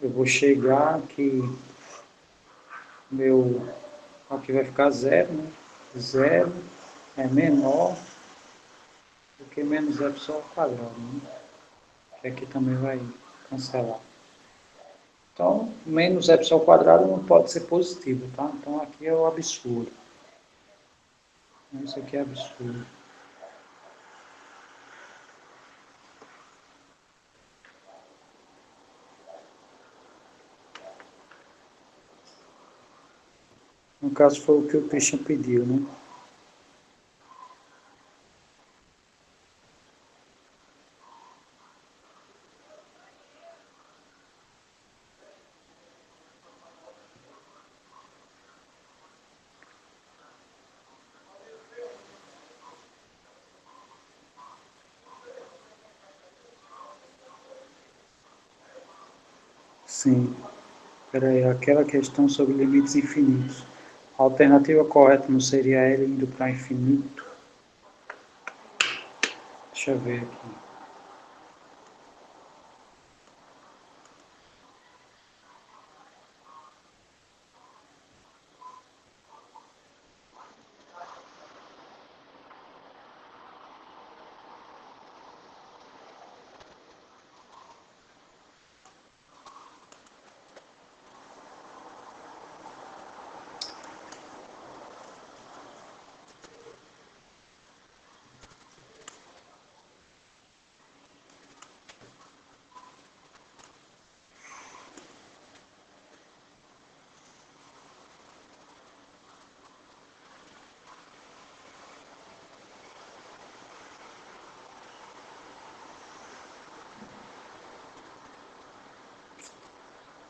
eu vou chegar que meu aqui vai ficar zero, né? Zero é menor do que menos epsilon ao quadrado, né? Que aqui também vai cancelar. Então, menos epsilon ao quadrado não pode ser positivo, tá? Então aqui é o absurdo. Isso aqui é absurdo. No caso foi o que o Christian pediu, né? Sim. Espera aí, aquela questão sobre limites infinitos. A alternativa correta não seria L indo para infinito? Deixa eu ver aqui.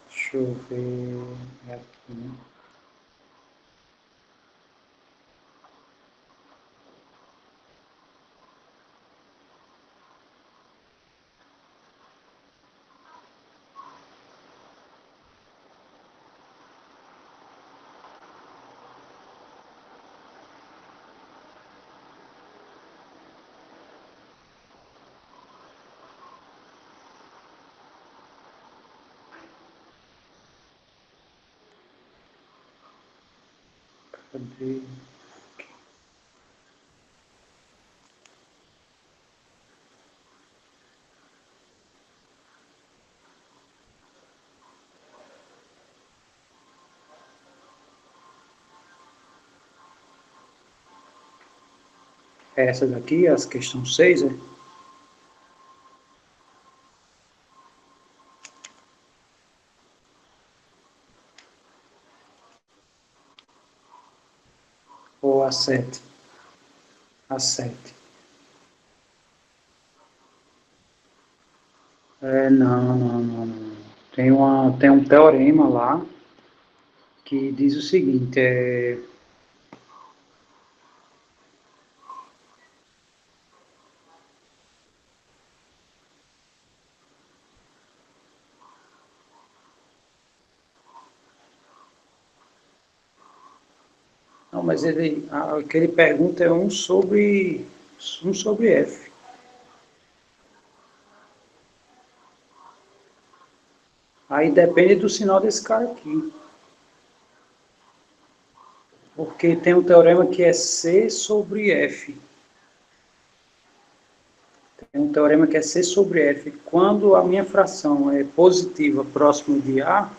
Deixa eu ver aqui. Né? Cadê? É essa daqui, a questão 6, é? Ou a 7? A 7. Não. Tem um teorema lá que diz o seguinte, não, mas o que ele pergunta é um sobre F. Aí depende do sinal desse cara aqui. Porque tem um teorema que é C sobre F. Tem um teorema que é C sobre F. Quando a minha fração é positiva próximo de A,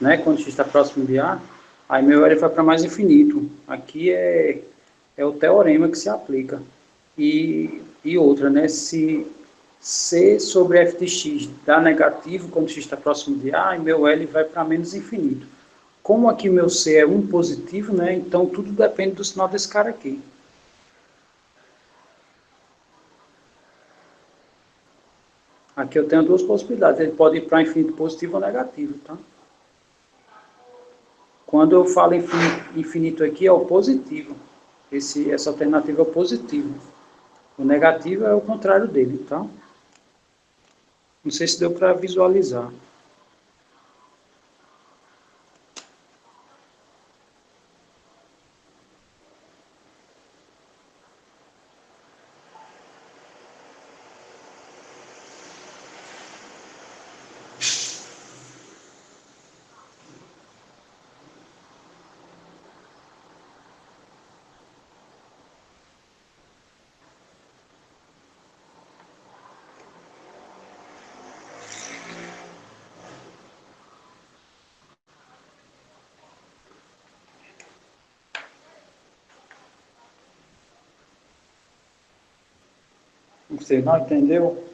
né, quando x está próximo de A, aí meu L vai para mais infinito. Aqui é o teorema que se aplica. E outra, né, se C sobre f de x dá negativo quando x está próximo de A, e meu L vai para menos infinito. Como aqui meu C é um positivo, né, então tudo depende do sinal desse cara aqui. Aqui eu tenho duas possibilidades, ele pode ir para infinito positivo ou negativo, tá? Quando eu falo infinito aqui, é o positivo. essa alternativa é positiva. O negativo é o contrário dele, então, não sei se deu para visualizar. Você não entendeu?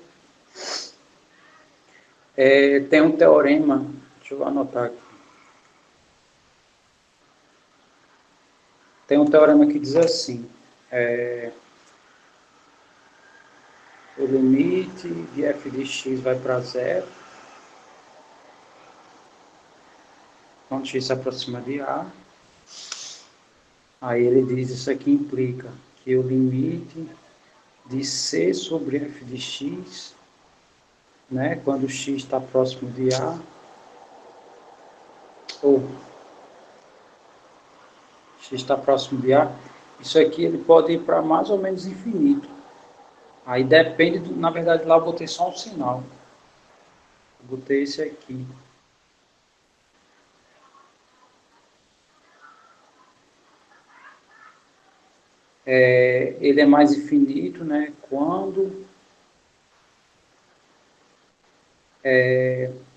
Tem um teorema, deixa eu anotar aqui. Tem um teorema que diz assim, o limite de f de x vai para zero, quando x se aproxima de a. Aí ele diz, isso aqui implica que o limite de c sobre f de x, né, quando x está próximo de a, ou x está próximo de a, isso aqui ele pode ir para mais ou menos infinito. Aí depende, na verdade lá eu botei só um sinal. Eu botei esse aqui. Ele é mais infinito, né, quando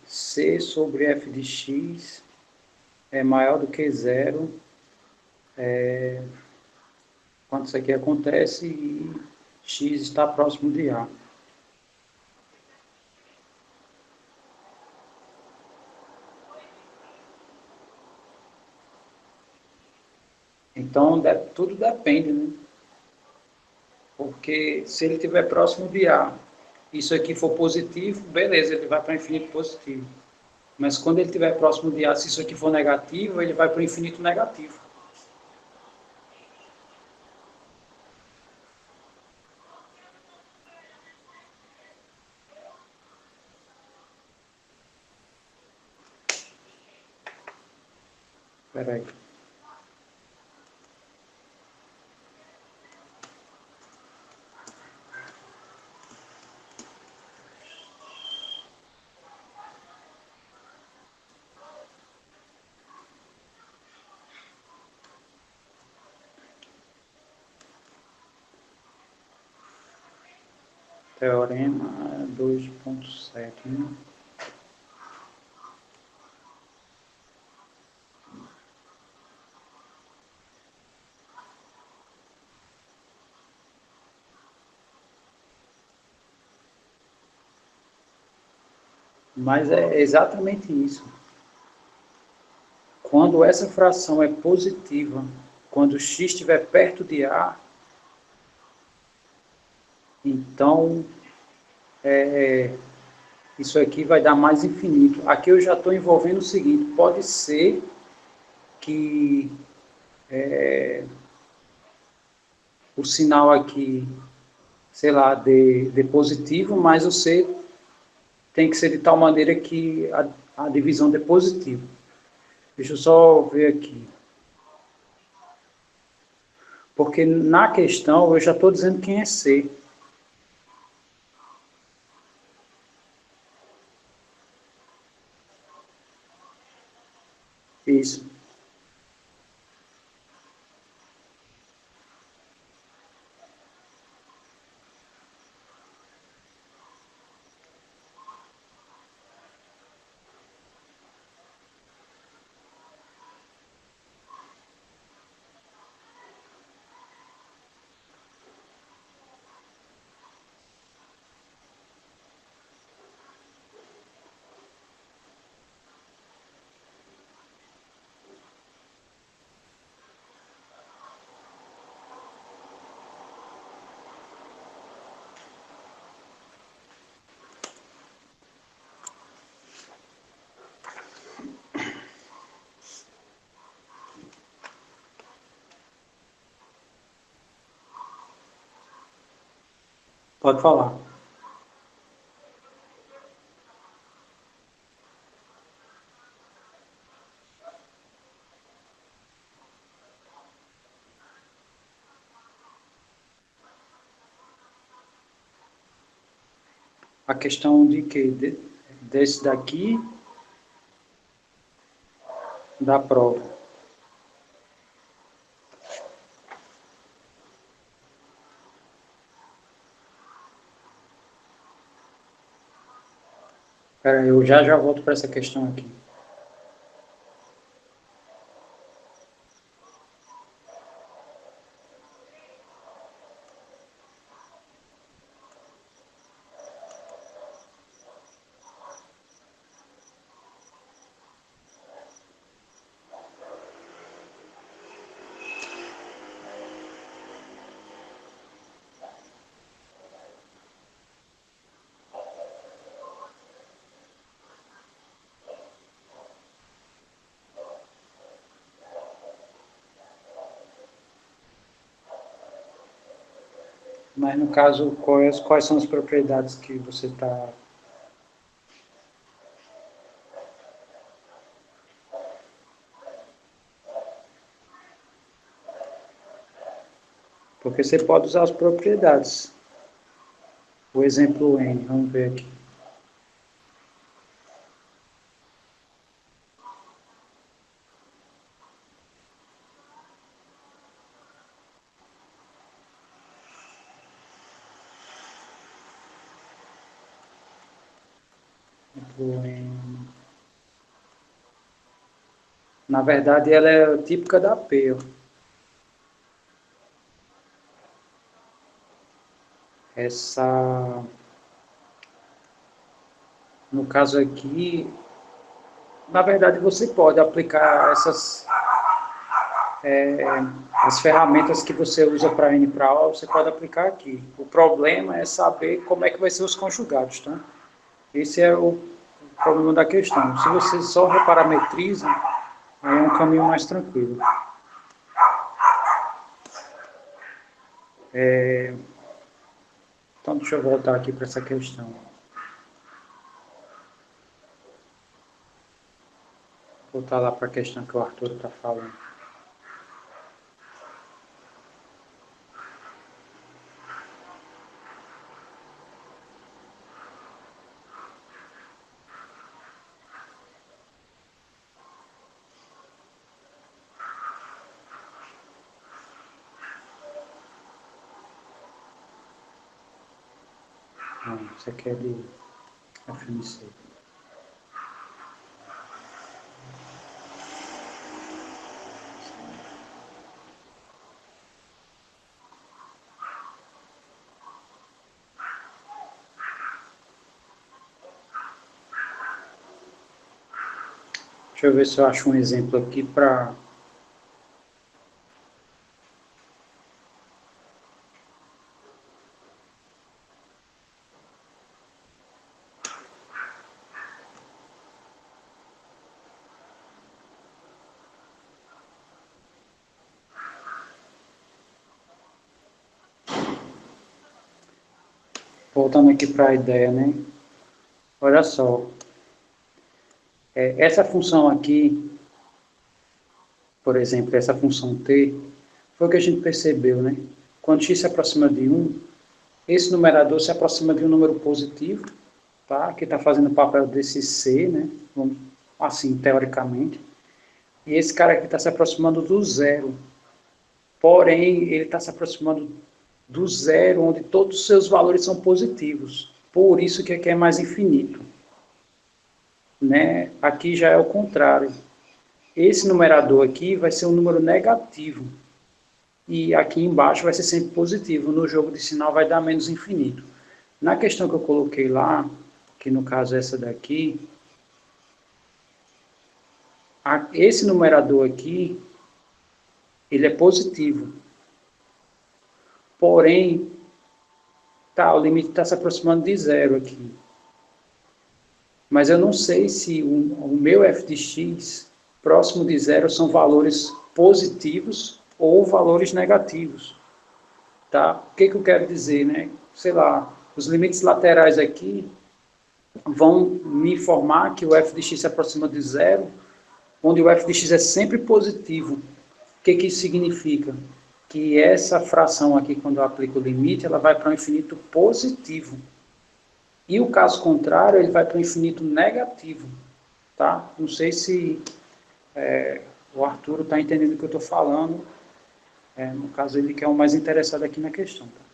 c sobre f de x é maior do que zero, quando isso aqui acontece e x está próximo de a. Então, tudo depende, né? Porque se ele estiver próximo de a, isso aqui for positivo, beleza, ele vai para o infinito positivo. Mas quando ele estiver próximo de a, se isso aqui for negativo, ele vai para o infinito negativo. Espera aí. Teorema 2.7, né? Mas é exatamente isso. Quando essa fração é positiva, quando x estiver perto de a, então isso aqui vai dar mais infinito. Aqui eu já estou envolvendo o seguinte, pode ser que o sinal aqui, sei lá, de positivo, mas o c tem que ser de tal maneira que a divisão dê positivo. Deixa eu só ver aqui. Porque na questão eu já estou dizendo quem é C. Isso. Pode falar. A questão de que desse daqui da prova. Espera aí, eu já volto para essa questão aqui. Mas no caso, quais são as propriedades que você está... Porque você pode usar as propriedades. O exemplo N, vamos ver aqui. Exemplo N. Na verdade, ela é típica da P, ó. Essa... No caso aqui, na verdade, você pode aplicar as ferramentas que você usa para N para O, você pode aplicar aqui. O problema é saber como é que vai ser os conjugados, tá? Esse é o problema da questão. Se você só reparametriza, aí é um caminho mais tranquilo. Então, deixa eu voltar aqui para essa questão. Voltar lá para a questão que o Arthur está falando. Não, isso aqui é de FMC. Deixa eu ver se eu acho um exemplo aqui para... Voltando aqui para a ideia, né? Olha só. Essa função aqui, por exemplo, essa função t, foi o que a gente percebeu, né? Quando x se aproxima de 1, esse numerador se aproxima de um número positivo, tá? Que está fazendo o papel desse c, né? Assim, teoricamente. E esse cara aqui está se aproximando do zero. Porém, ele está se aproximando do zero, onde todos os seus valores são positivos. Por isso que aqui é mais infinito. Né? Aqui já é o contrário. Esse numerador aqui vai ser um número negativo. E aqui embaixo vai ser sempre positivo. No jogo de sinal vai dar menos infinito. Na questão que eu coloquei lá, que no caso é essa daqui, esse numerador aqui, ele é positivo. Porém, o limite está se aproximando de zero aqui. Mas eu não sei se o meu f de x próximo de zero são valores positivos ou valores negativos. Tá? O que eu quero dizer, né? Sei lá, Os limites laterais aqui vão me informar que o f de x se aproxima de zero, onde o f de x é sempre positivo. O que isso significa? Que essa fração aqui, quando eu aplico o limite, ela vai para o infinito positivo. E o caso contrário, ele vai para o infinito negativo. Tá? Não sei se o Arturo está entendendo o que eu estou falando. No caso, ele que é o mais interessado aqui na questão. Tá?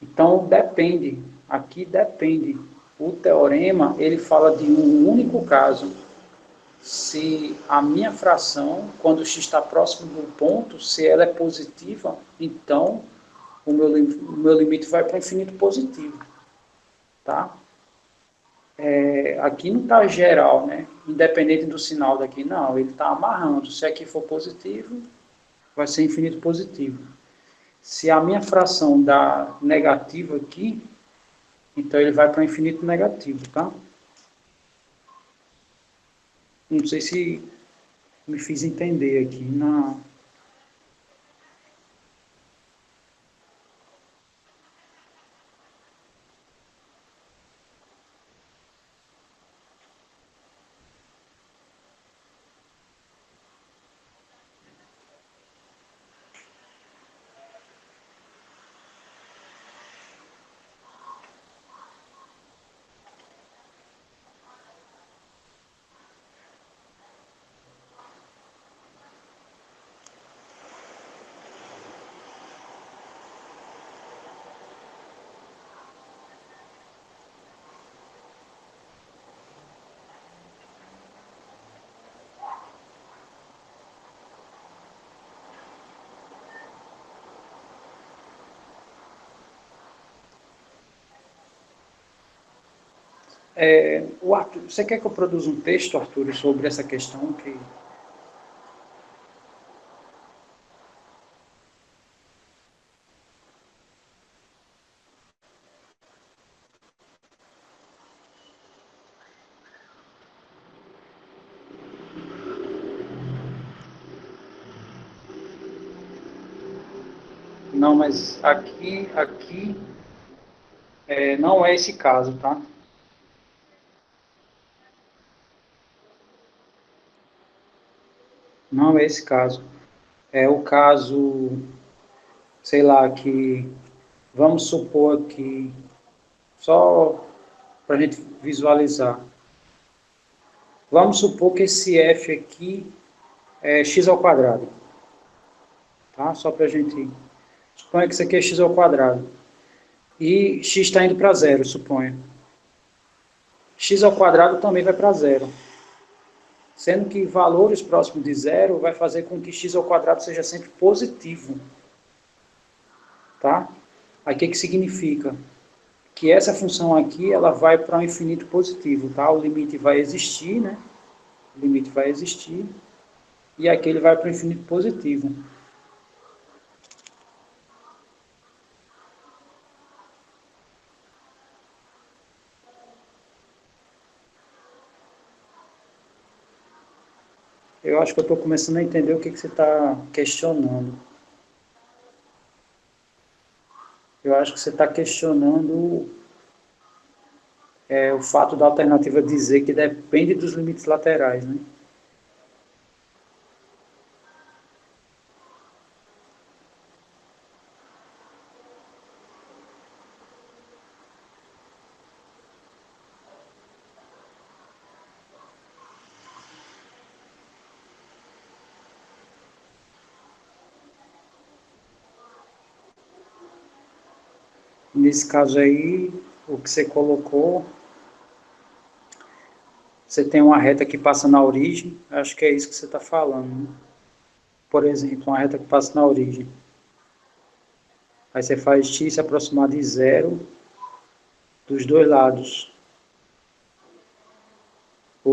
Então, depende. Aqui depende. O teorema, ele fala de um único caso. Se a minha fração, quando x está próximo do ponto, se ela é positiva, então o meu limite vai para o infinito positivo. Tá? Aqui não está geral, né? Independente do sinal daqui, não. Ele está amarrando. Se aqui for positivo, vai ser infinito positivo. Se a minha fração dá negativo aqui, então ele vai para o infinito negativo, tá? Não sei se me fiz entender aqui. Não. O Arthur, você quer que eu produza um texto, Arthur, sobre essa questão que... Não, mas aqui não é esse caso, tá? Não é esse caso. É o caso, sei lá, que vamos supor que, só para a gente visualizar, vamos supor que esse f aqui é x ao quadrado, tá? Só para a gente... Suponha que isso aqui é x ao quadrado. E x está indo para zero, suponha. X ao quadrado também vai para zero. Sendo que valores próximos de zero vai fazer com que x ao quadrado seja sempre positivo. Tá? Aí o que significa? Que essa função aqui ela vai para um infinito positivo. Tá? O limite vai existir, né? O limite vai existir. E aqui ele vai para o infinito positivo. Eu acho que eu estou começando a entender o que você está questionando. Eu acho que você está questionando o fato da alternativa dizer que depende dos limites laterais, né? Nesse caso aí, o que você colocou, você tem uma reta que passa na origem, acho que é isso que você está falando, né? Por exemplo, uma reta que passa na origem. Aí você faz x se aproximar de zero dos dois lados. O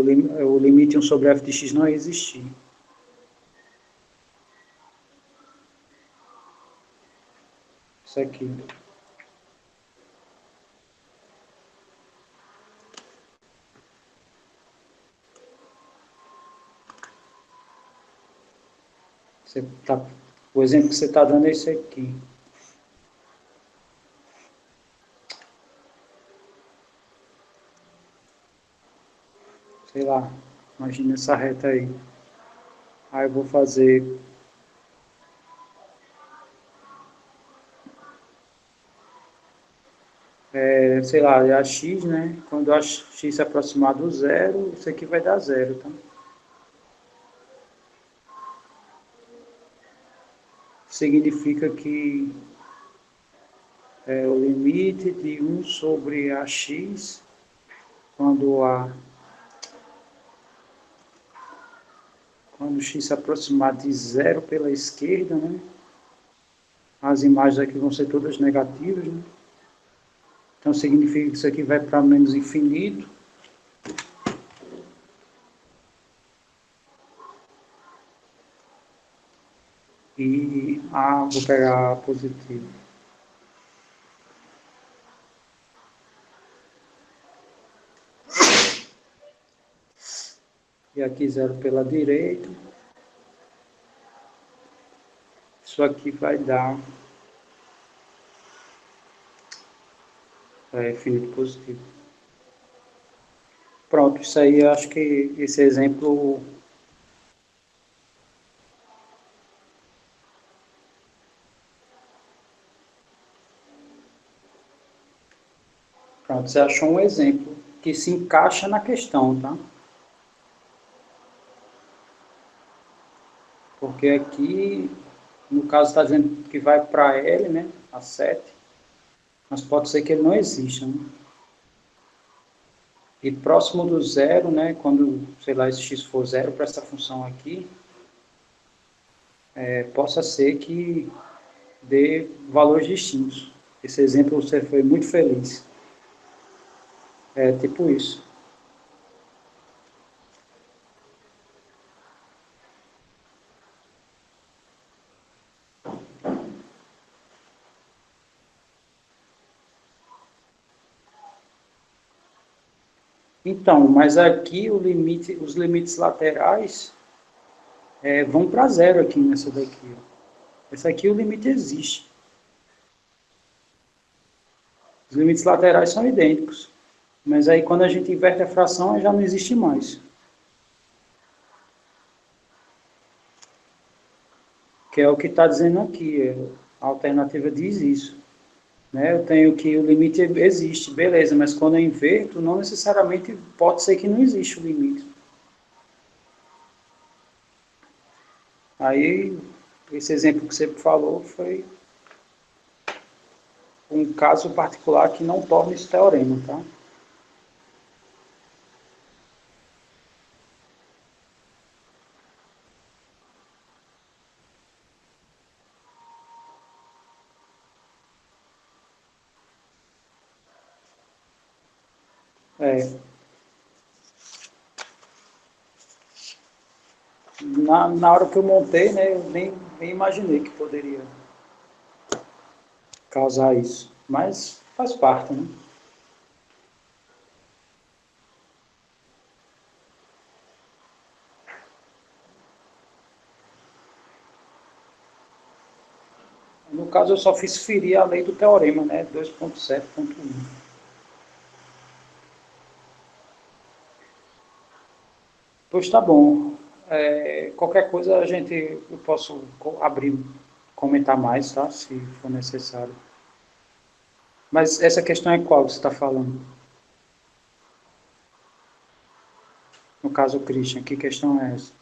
limite 1 sobre f de x não existir. Isso aqui. O exemplo que você está dando é esse aqui. sei lá, imagina essa reta aí. Aí eu vou fazer, sei lá, é a x, né? Quando a x se aproximar do zero, isso aqui vai dar zero, tá? Significa que o limite de 1 sobre a x, quando x se aproximar de zero pela esquerda, né? As imagens aqui vão ser todas negativas, né? Então significa que isso aqui vai para menos infinito. E vou pegar a positivo. E aqui zero pela direita. Isso aqui vai dar infinito positivo. Pronto, isso aí eu acho que esse exemplo. Pronto, você achou um exemplo que se encaixa na questão, tá? Porque aqui, no caso, está dizendo que vai para L, né? A 7, mas pode ser que ele não exista, né? E próximo do zero, né? Quando, sei lá, esse x for zero para essa função aqui, possa ser que dê valores distintos. Esse exemplo você foi muito feliz. É tipo isso. Então, mas aqui os limites laterais vão para zero aqui nessa daqui. Ó. Essa aqui o limite existe. Os limites laterais são idênticos. Mas aí quando a gente inverte a fração, já não existe mais. Que é o que está dizendo aqui. A alternativa diz isso. Né? Eu tenho que o limite existe, beleza, mas quando eu inverto, não necessariamente pode ser que não existe o limite. Aí, esse exemplo que você falou foi um caso particular que não torna esse teorema, tá? É, na hora que eu montei, né, eu nem imaginei que poderia causar isso. Mas faz parte, né? No caso, eu só fiz ferir a lei do teorema, né? 2.7.1. Pois tá bom. Qualquer coisa eu posso abrir, comentar mais, tá? Se for necessário. Mas essa questão é qual que você está falando? No caso, o Christian, que questão é essa?